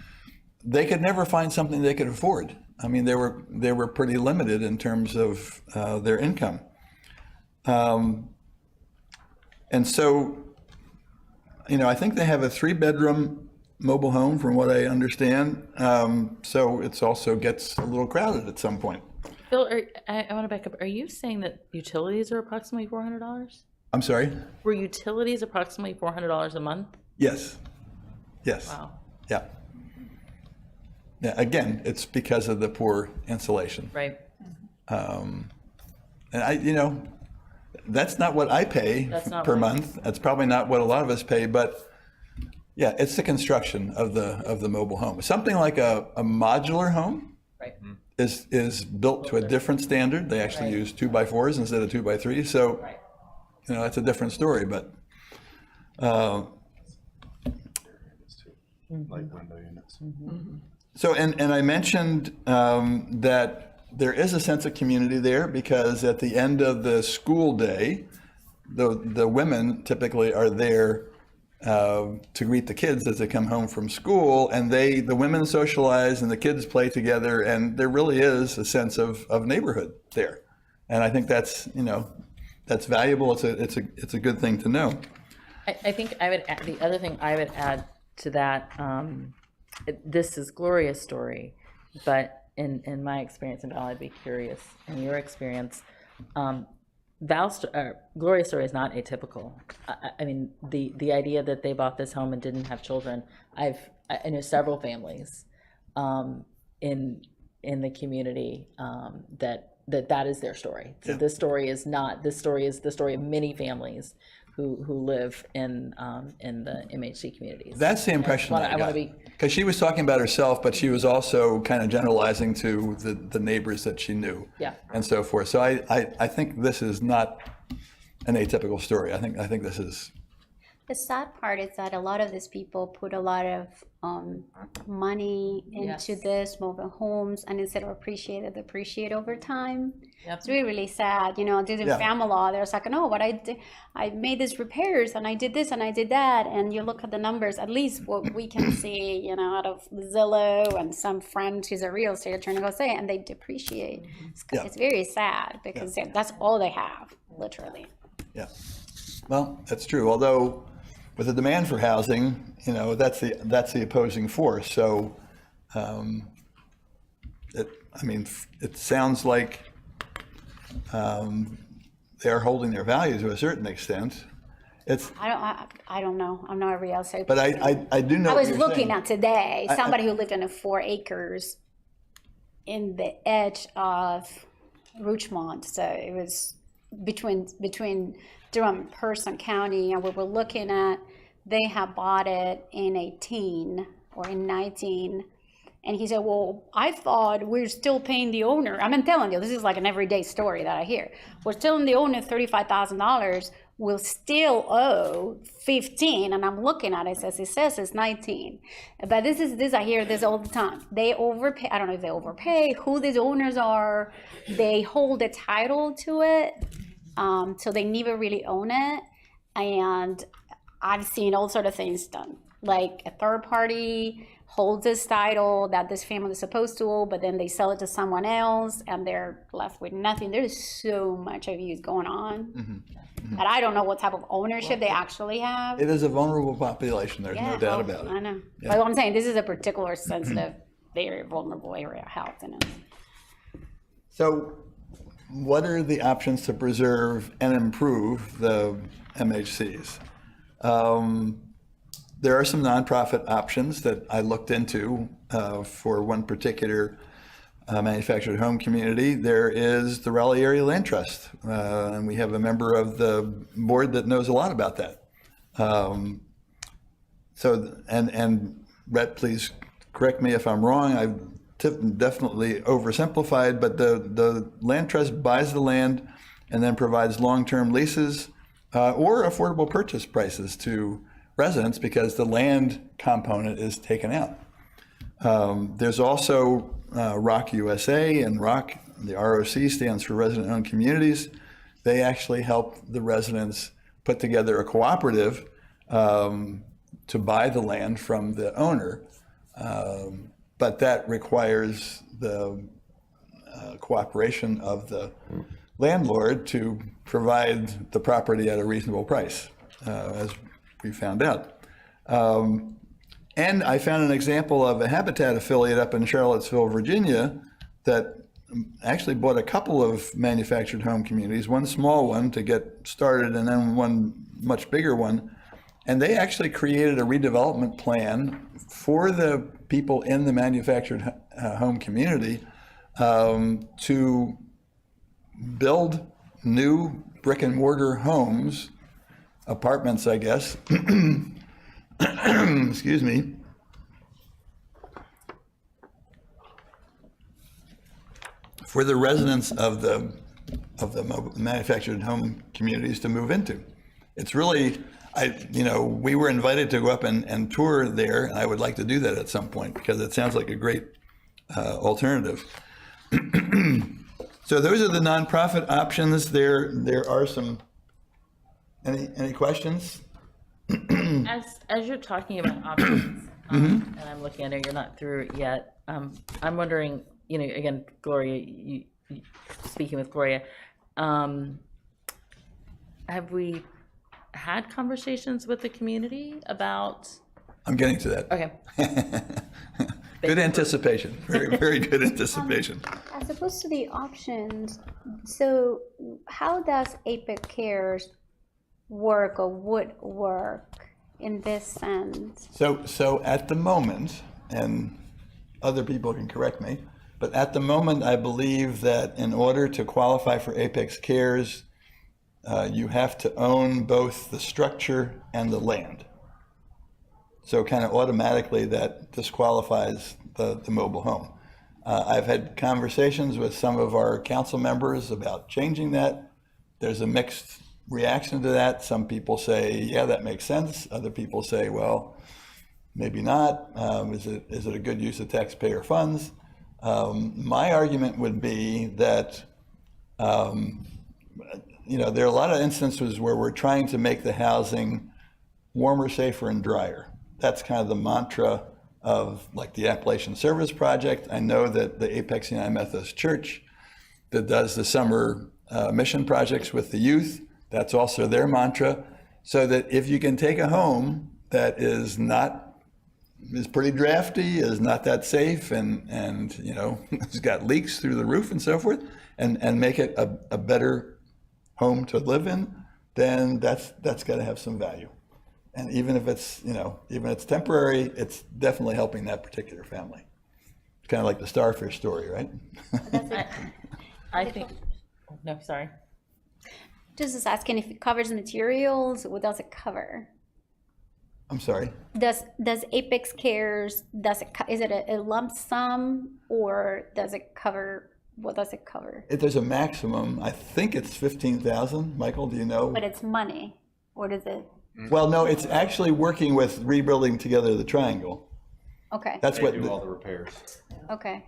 they could never find something they could afford. I mean, they were pretty limited in terms of their income. And so, I think they have a 3-bedroom mobile home, from what I understand. So it also gets a little crowded at some point. Bill, I want to back up. Are you saying that utilities are approximately $400? I'm sorry? Were utilities approximately $400 a month? Yes. Wow. Yeah. Yeah, again, it's because of the poor insulation. Right. And that's not what I pay per right. month. That's probably not what a lot of us pay, but yeah, it's the construction of the mobile home. Something like a modular home Right. is built to a different standard. They actually use 2x4s instead of 2x3s. So, you know, that's a different story. But Like window units. so, and I mentioned that there is a sense of community there because at the end of the school day, the women typically are there to greet the kids as they come home from school, and the women socialize and the kids play together, and there really is a sense of neighborhood there, and I think that's, you know, that's valuable. It's a good thing to know. I think I would add, the other thing I would add to that, this is Gloria's story, but in my experience, and Val, I'd be curious in your experience, Gloria's story is not atypical. I mean, the idea that they bought this home and didn't have children, I know several families in the community that is their story. So this story is not, this story is the story of many families who live in the MHC communities. That's the impression I got. Because she was talking about herself, but she was also kind of generalizing to the neighbors that she knew, and so forth. So I think this is not an atypical story. I think this is. The sad part is that a lot of these people put a lot of money into this, mobile homes, and instead of appreciate over time. It's really, really sad. You know, this in family law, there's like, no, but I made these repairs and I did this and I did that. And you look at the numbers, at least what we can see, you know, out of Zillow and some friend who's a real estate attorney go say, and they depreciate. It's very sad because that's all they have, literally. Yeah. Well, that's true. Although with the demand for housing, you know, that's the opposing force. So, it sounds like they're holding their value to a certain extent. I don't know. I'm not a real estate. But I do know. I was looking at today somebody who lived in 4 acres in the edge of Richmond. So it was between Durham, Person County, and we were looking at, they have bought it in 18 or in 19. And he said, well, I thought we're still paying the owner. I'm telling you, this is like an everyday story that I hear. We're still in the owner $35,000. We'll still owe 15. And I'm looking at it, it says it's 19. But this I hear this all the time. They overpay. I don't know if they overpay, who these owners are. They hold the title to it. So they never really own it. And I've seen all sort of things done. Like a third party holds this title that this family is supposed to own, but then they sell it to someone else and they're left with nothing. There's so much abuse going on. And I don't know what type of ownership they actually have. It is a vulnerable population. There's no doubt about it. I know. But what I'm saying, this is a particular sensitive, very vulnerable area of health. So what are the options to preserve and improve the MHCs? There are some nonprofit options that I looked into for one particular manufactured home community. There is the Raleigh Area Land Trust, and we have a member of the board that knows a lot about that. And Rhett, please correct me if I'm wrong. I've definitely oversimplified, but the land trust buys the land and then provides long-term leases or affordable purchase prices to residents because the land component is taken out. There's also ROC USA, and ROC, the ROC stands for Resident-Owned Communities. They actually help the residents put together a cooperative to buy the land from the owner, but that requires the cooperation of the landlord to provide the property at a reasonable price, as we found out. And I found an example of a Habitat affiliate up in Charlottesville, Virginia, that actually bought a couple of manufactured home communities, one small one to get started and then one much bigger one. And they actually created a redevelopment plan for the people in the manufactured home community to build new brick and mortar homes, apartments, I guess, excuse me, for the residents of the manufactured home communities to move into. It's really, we were invited to go up and tour there, and I would like to do that at some point because it sounds like a great alternative. So those are the nonprofit options. There are some. Any questions? As you're talking about options, and I'm looking at it, you're not through it yet. I'm wondering, again, Gloria, you speaking with Gloria, have we had conversations with the community about? I'm getting to that. Okay. Good anticipation. Very, very good anticipation. As opposed to the options, so how does APEC Cares work or would work in this sense? So at the moment, and other people can correct me, but at the moment, I believe that in order to qualify for Apex Cares, you have to own both the structure and the land. So kind of automatically that disqualifies the mobile home. I've had conversations with some of our council members about changing that. There's a mixed reaction to that. Some people say, yeah, that makes sense. Other people say, well, maybe not. Is it a good use of taxpayer funds? My argument would be that, there are a lot of instances where we're trying to make the housing warmer, safer, and drier. That's kind of the mantra of like the Appalachian Service Project. I know that the Apex United Methodist Church that does the summer mission projects with the youth, that's also their mantra. So that if you can take a home that is pretty drafty, is not that safe, and it's got leaks through the roof and so forth, and make it a better home to live in, then that's got to have some value. And even if it's temporary, it's definitely helping that particular family. It's kind of like the starfish story, right? I think. No, sorry. Just asking if it covers materials. What does it cover? I'm sorry. Does Apex Cares, is it a lump sum, or does it cover, what does it cover? If there's a maximum, I think it's 15,000. Michael, do you know? But it's money, or does it? Well, no, it's actually working with Rebuilding Together the Triangle. Okay. That's what. Do all the repairs. Okay.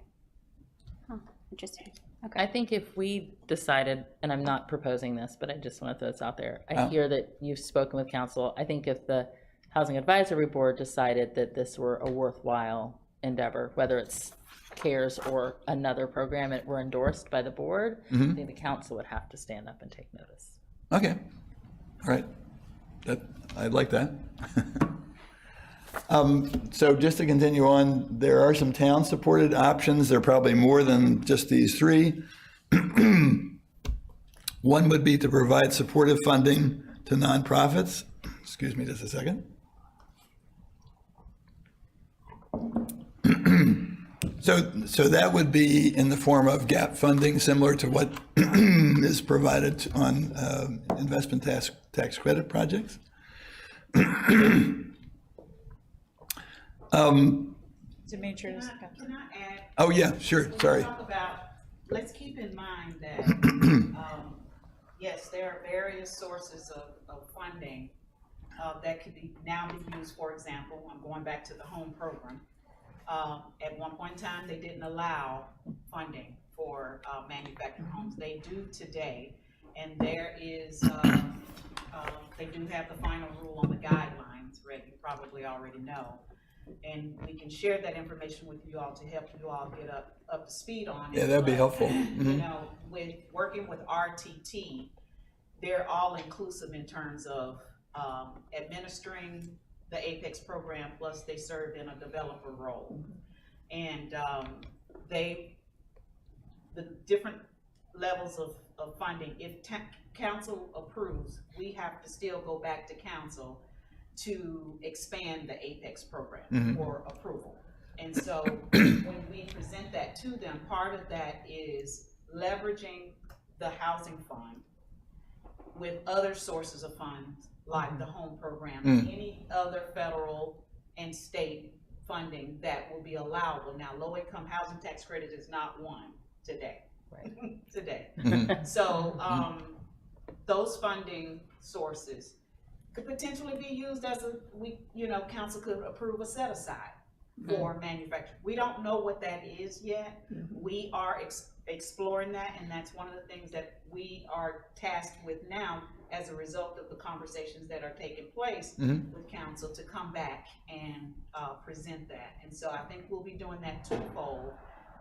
Huh, interesting. Okay. I think if we decided, and I'm not proposing this, but I just want to throw this out there. I hear that you've spoken with council. I think if the Housing Advisory Board decided that this were a worthwhile endeavor, whether it's CARES or another program that were endorsed by the board, I think the council would have to stand up and take notice. Okay. All right. I'd like that. So just to continue on, there are some town-supported options. There are probably more than just these three. One would be to provide supportive funding to nonprofits. Excuse me just a second. So that would be in the form of gap funding, similar to what is provided on investment tax credit projects. Demetrius. Can I add? Oh, yeah, sure, sorry. Talk about, let's keep in mind that, yes, there are various sources of funding that could now be used. For example, I'm going back to the home program. At one point in time, they didn't allow funding for manufactured homes. They do today, and there is, they do have the final rule on the guidelines, Rick, you probably already know. And we can share that information with you all to help you all get up to speed on it. Yeah, that'd be helpful. You know, with working with RTT, they're all inclusive in terms of administering the Apex program, plus they serve in a developer role. And the different levels of funding, if council approves, we have to still go back to council to expand the Apex program for approval. And so when we present that to them, part of that is leveraging the housing fund with other sources of funds, like the home program, any other federal and state funding that will be allowable. Now, low-income housing tax credit is not one today. today. So, those funding sources could potentially be used as council could approve a set aside for manufacturing. We don't know what that is yet. We are exploring that, and that's one of the things that we are tasked with now as a result of the conversations that are taking place with council to come back and present that. And so I think we'll be doing that twofold,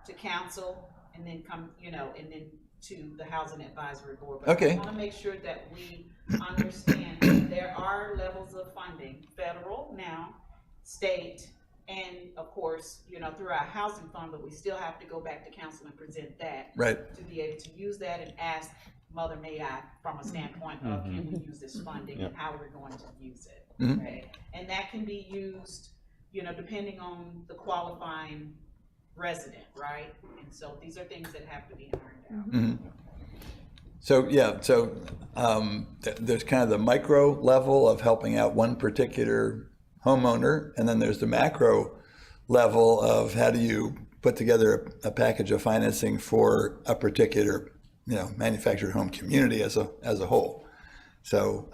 to council and then and then to the Housing Advisory Board. But Okay. I want to make sure that we understand that there are levels of funding, federal now, state, and of course, through our housing fund, but we still have to go back to council and present that. Right. To be able to use that and ask Mother May I from a standpoint of can we use this funding and how we're going to use it. Okay? And that can be used, depending on the qualifying resident, right? And so these are things that have to be ironed out. So, there's kind of the micro level of helping out one particular homeowner, and then there's the macro level of how do you put together a package of financing for a particular, manufactured home community as a whole. So,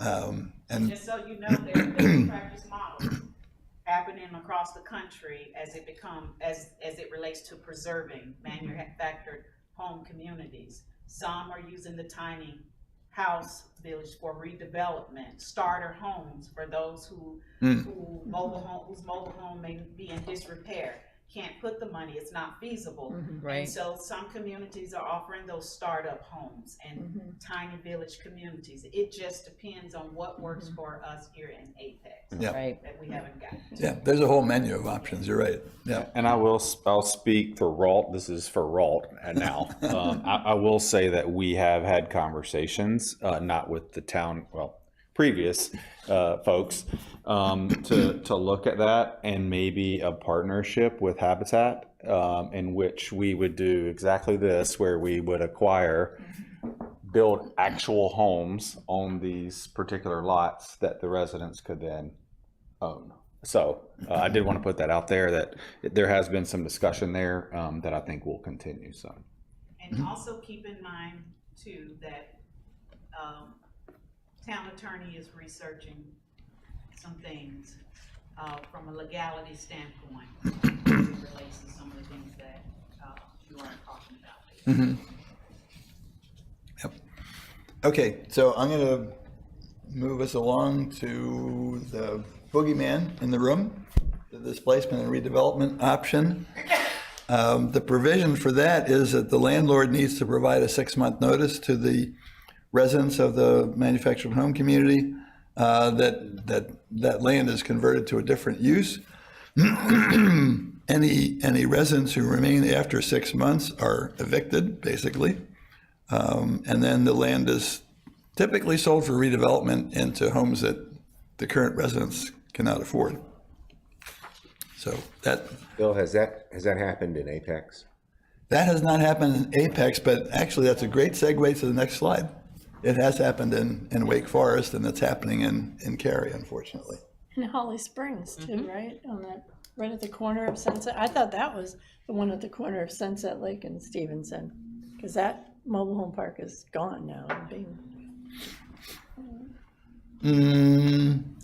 and Just so you know, there are best practice models happening across the country as it relates to preserving manufactured home communities. Some are using the tiny house village for redevelopment, starter homes for those whose mobile home may be in disrepair. Can't put the money, it's not feasible. Right. And so some communities are offering those startup homes and tiny village communities. It just depends on what works for us here in Apex. Yeah. Right. That we haven't gotten to. yeah, there's a whole menu of options. You're right. Yeah. And I'll speak for RALT. This is for RALT now. I will say that we have had conversations, not with the town, previous folks, to look at that and maybe a partnership with Habitat, in which we would do exactly this, where we would build actual homes on these particular lots that the residents could then own. So I did want to put that out there, that there has been some discussion there that I think will continue. So, And also keep in mind too that town attorney is researching some things from a legality standpoint as it relates to some of the things that you are talking about. Yep. Okay, so I'm going to move us along to the boogeyman in the room, the displacement and redevelopment option. The provision for that is that the landlord needs to provide a 6-month notice to the residents of the manufactured home community that land is converted to a different use. Any residents who remain after 6 months are evicted, basically. And then the land is typically sold for redevelopment into homes that the current residents cannot afford. So that Bill, has that happened in Apex? has not happened in Apex, but actually that's a great segue to the next slide. It has happened in Wake Forest, and it's happening in Cary, unfortunately. In Holly Springs too, right? On that, right at the corner of Sunset. I thought that was the one at the corner of Sunset Lake and Stevenson, because that mobile home park is gone now and being.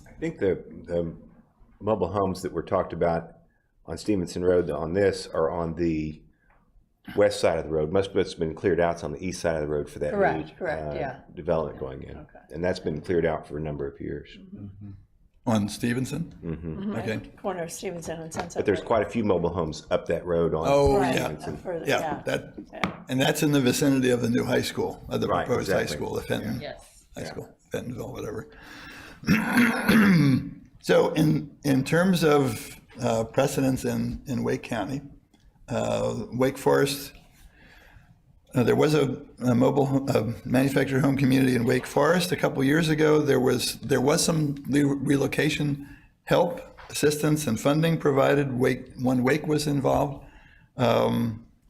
I think the mobile homes that were talked about on Stevenson Road on this are on the west side of the road. Most of it's been cleared out. It's on the east side of the road for that Correct, new, yeah. development going in. And that's been cleared out for a number of years. On Stevenson? Okay. Corner of Stevenson and Sunset. But there's Lake. quite a few mobile homes up that road on. Oh, Right, yeah. up further, Yeah, and that's in the vicinity of the new high school, of the Right, proposed high exactly. school, the Fenton Yes. High School, Fentonville, whatever. So in terms of precedents in Wake County, Wake Forest, there was a manufactured home community in Wake Forest a couple years ago. There was some relocation help, assistance, and funding provided when Wake was involved.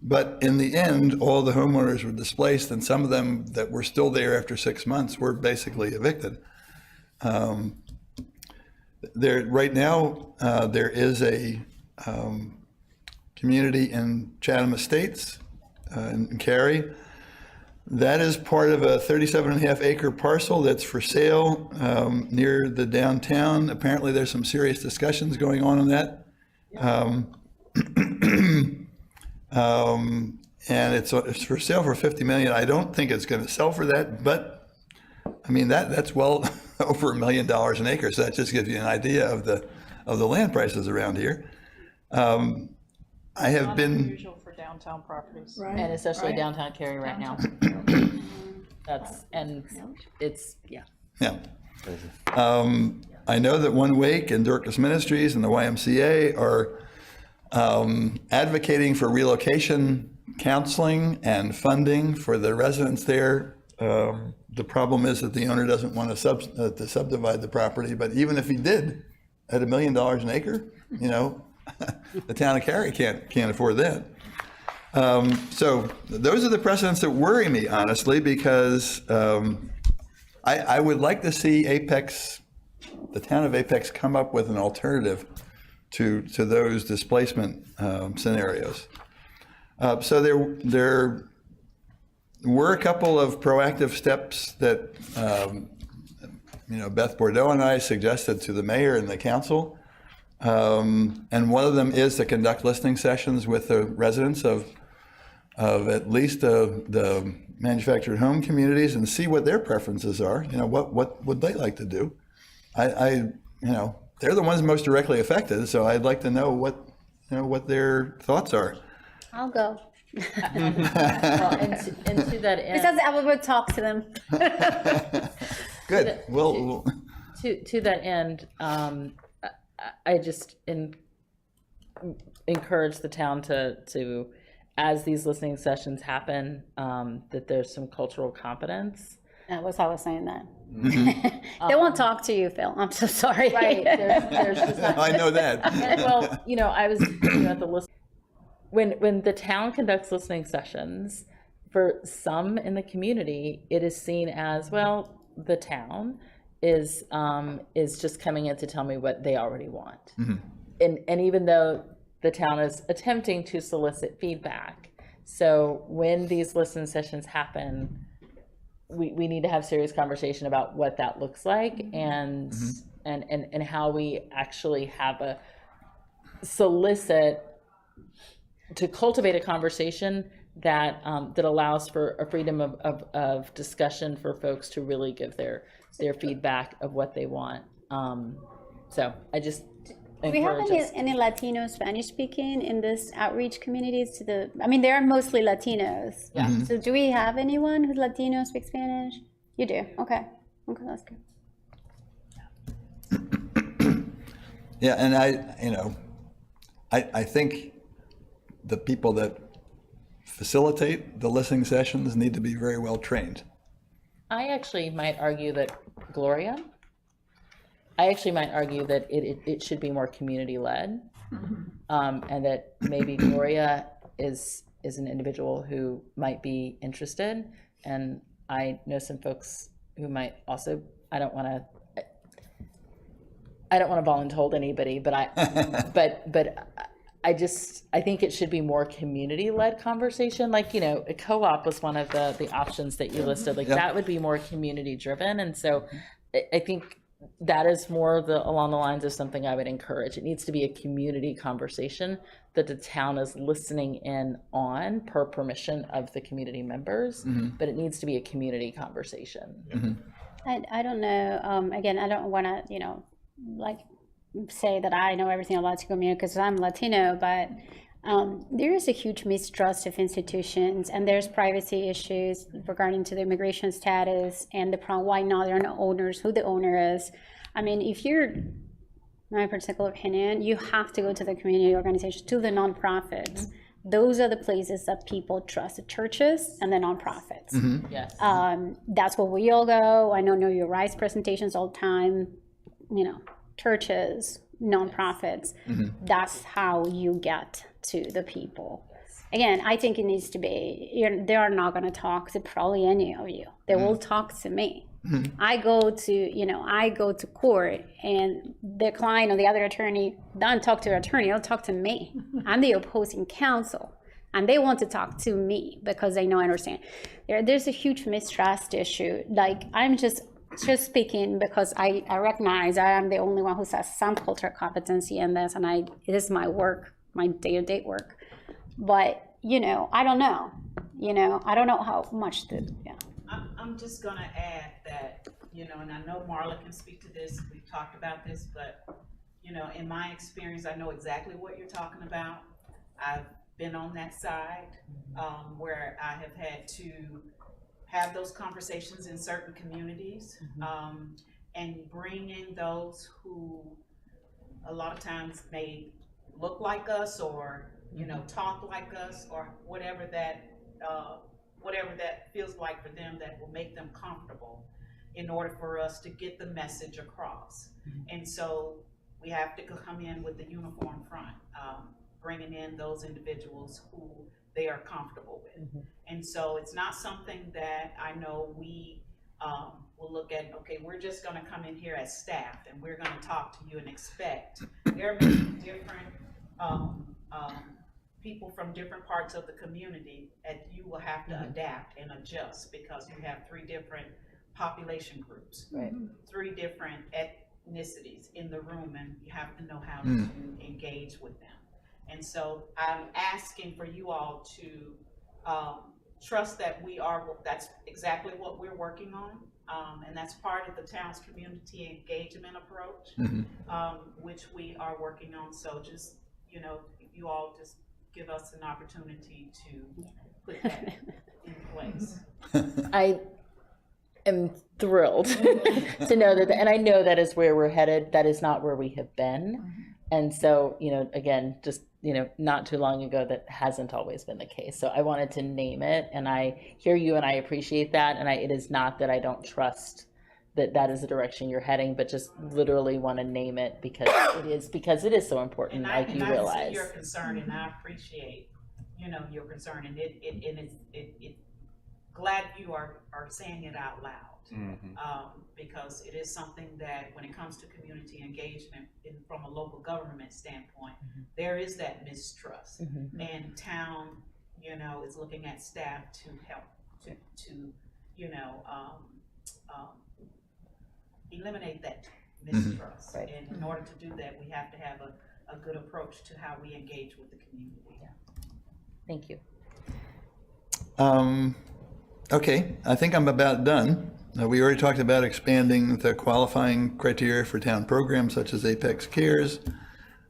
But in the end, all the homeowners were displaced, and some of them that were still there after 6 months were basically evicted. Right now, there is a community in Chatham Estates in Cary That is part of a 37.5 acre parcel that's for sale near the downtown. Apparently, there's some serious discussions going on that. And it's for sale for $50 million. I don't think it's going to sell for that, but I mean that's well over $1 million an acre. So that just gives you an idea of the land prices around here. I have Not been. unusual for downtown properties. Right. And especially downtown Cary right now. That's, and it's, yeah. Yeah. I know that One Wake and Dorcas Ministries and the YMCA are advocating for relocation counseling and funding for the residents there. The problem is that the owner doesn't want to subdivide the property, but even if he did, at $1 million an acre, you know, the town of Cary can't afford that. So those are the precedents that worry me, honestly, because I would like to see Apex, the town of Apex, come up with an alternative to those displacement scenarios. So there were a couple of proactive steps that Beth Bordeaux and I suggested to the mayor and the council. And one of them is to conduct listening sessions with the residents of at least the manufactured home communities and see what their preferences are. You know, what would they like to do? They're the ones most directly affected, so I'd like to know what their thoughts are. I'll go. Well, and to that end. Because I will talk to them. Good. Well, To that end, I just encourage the town to, as these listening sessions happen, that there's some cultural competence. That was how I was saying that. They won't talk to you, Phil. I'm so sorry. Right. There's just not. I know that. Well, I was at the list. When the town conducts listening sessions, for some in the community, it is seen as, well, the town is just coming in to tell me what they already want. Mm-hmm. And even though the town is attempting to solicit feedback, so when these listening sessions happen, we need to have serious conversation about what that looks like and how we actually have a solicit to cultivate a conversation that that allows for a freedom of discussion for folks to really give their feedback of what they want. So I just Do we have any Latino Spanish speaking in this outreach communities they are mostly Latinos. Yeah. Mm-hmm. So do we have anyone who's Latino, speaks Spanish? You do, okay. Okay, that's good. Yeah, and I think the people that facilitate the listening sessions need to be very well trained. I actually might argue that it should be more community-led, and that maybe Gloria is an individual who might be interested, and I know some folks who might also. I don't want to voluntold anybody, but I think it should be more community-led conversation. Like, a co-op was one of the options that you listed. Like, that would be more community-driven, and so I think that is more along the lines of something I would encourage. It needs to be a community conversation that the town is listening in on per permission of the community members, but it needs to be a community conversation. Mm-hmm. I don't know, again, I don't want to, say that I know everything about the community because I'm Latino, but there is a huge mistrust of institutions, and there's privacy issues regarding to the immigration status and the problem why not there are no owners, who the owner is. I mean, if you're, my particular opinion, you have to go to the community organizations, to the nonprofits. Those are the places that people trust, the churches and the nonprofits. Mm-hmm. Yes. That's where we all go. I know Your Rights presentations all the time, churches, nonprofits. That's how you get to the people. Again, I think it needs to be, they are not going to talk to probably any of you. They will talk to me. I go to court, and the client or the other attorney don't talk to the attorney, they'll talk to me. I'm the opposing counsel. and they want to talk to me because they know I understand. There's a huge mistrust issue. Like, I'm just speaking because I recognize I am the only one who has some cultural competency in this, and it is my work, my day-to-day work. But, you know, I don't know. You know, I don't know how much I'm just gonna add that, you know, and I know Marla can speak to this, we've talked about this, but, you know, in my experience, I know exactly what you're talking about. I've been on that side, where I have had to have those conversations in certain communities, and bring in those who a lot of times may look like us or, you know, talk like us or whatever that feels like for them that will make them comfortable in order for us to get the message across. And so we have to come in with the uniform front, bringing in those individuals who they are comfortable with. And so it's not something that I know we will look at, okay, we're just gonna come in here as staff and we're gonna talk to you and expect. There may be different people from different parts of the community and you will have to adapt and adjust because you have 3 different population groups, 3 different ethnicities in the room, and you have to know how to engage with them. And so I'm asking for you all to trust that that's exactly what we're working on, and that's part of the town's community engagement approach, which we are working on. So just, you know, if you all just give us an opportunity to put that in place. I am thrilled to know that, and I know that is where we're headed. That is not where we have been. And so, you know, again, just, you know, not too long ago, that hasn't always been the case. So I wanted to name it, and I hear you and I appreciate that. And it is not that I don't trust that is the direction you're heading, but just literally want to name it because it is so important, like you realize. I see your concern, and I appreciate, you know, your concern, and it glad you are saying it out loud, because it is something that when it comes to community engagement from a local government standpoint, there is that mistrust, and town, you know, is looking at staff to help to you know, eliminate that mistrust. And in order to do that, we have to have a good approach to how we engage with the community. Thank you. Okay, I think I'm about done. We already talked about expanding the qualifying criteria for town programs such as Apex Cares.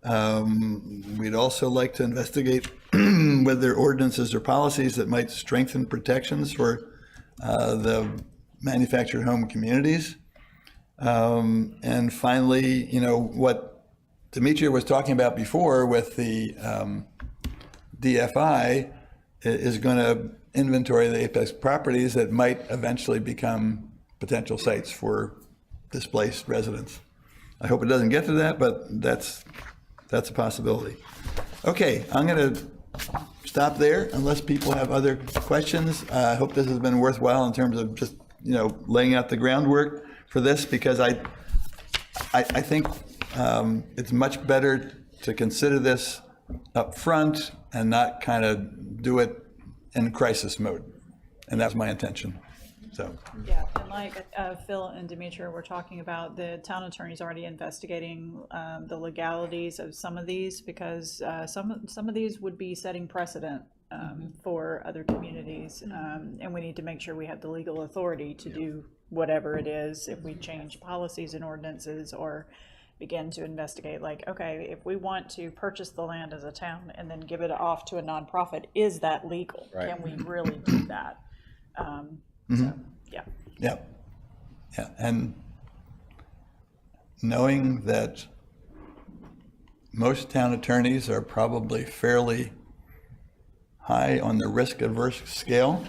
We'd also like to investigate whether ordinances or policies that might strengthen protections for the manufactured home communities. And finally, you know, what Demetria was talking about before with the DFI is going to inventory the Apex properties that might eventually become potential sites for displaced residents. I hope it doesn't get to that, but that's a possibility. Okay, I'm going to stop there unless people have other questions. I hope this has been worthwhile in terms of just, you know, laying out the groundwork for this, because I think it's much better to consider this up front and not kind of do it in crisis mode. And that's my intention. So. Yeah, and like Phil and Demetria were talking about, the town attorney's already investigating the legalities of some of these, because some of these would be setting precedent for other communities, and we need to make sure we have the legal authority to do whatever it is if we change policies and ordinances or begin to investigate, like, okay, if we want to purchase the land as a town and then give it off to a nonprofit, is that legal? Right. Can we really do that? So, yeah. And knowing that most town attorneys are probably fairly high on the risk-averse scale.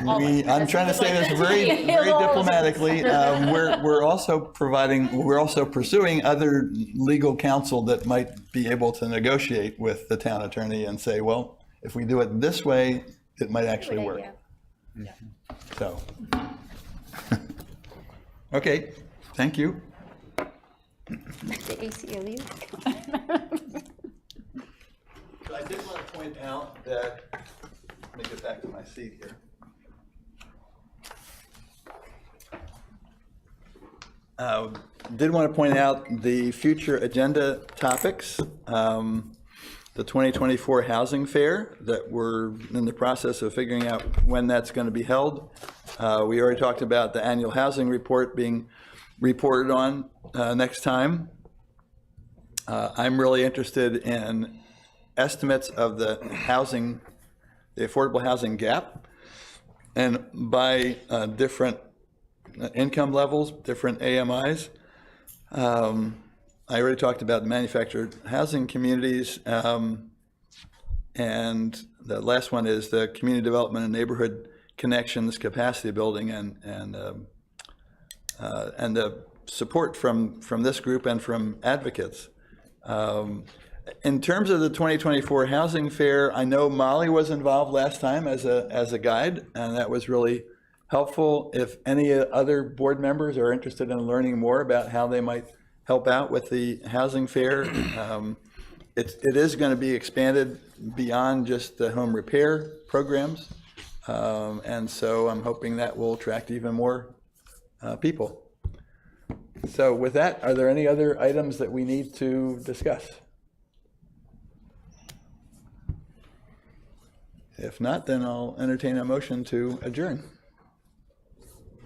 I'm trying to say this very, very diplomatically. We're also pursuing other legal counsel that might be able to negotiate with the town attorney and say, well, if we do it this way, it might actually work. So, okay, thank you. The ACLU. I did want point out that, let me get back to my seat here. Did want to point out the future agenda topics. The 2024 Housing Fair that we're in the process of figuring out when that's going to be held. We already talked about the annual housing report being reported on next time. I'm really interested in estimates of the housing, the affordable housing gap, and by different income levels, different AMIs. I already talked about the manufactured housing communities, and the last one is the community development and neighborhood connections, capacity building, and the support from this group and from advocates. In terms of the 2024 Housing Fair, I know Molly was involved last time as a guide, and that was really helpful. If any other board members are interested in learning more about how they might help out with the housing fair, it is going to be expanded beyond just the home repair programs, and so I'm hoping that will attract even more people. So with that, are there any other items that we need to discuss? If not, then I'll entertain a motion to adjourn.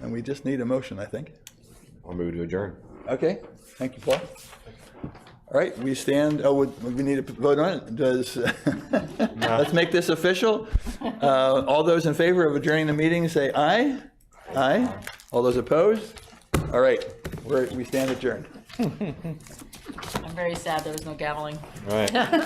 And we just need a motion, I think. I'll move to adjourn. Okay, thank you, Paul. All right, we stand, we need to vote on it. Let's make this official. All those in favor of adjourning the meeting, say aye. Aye. All those opposed? All right, we stand adjourned. I'm very sad there was no gaveling. Right.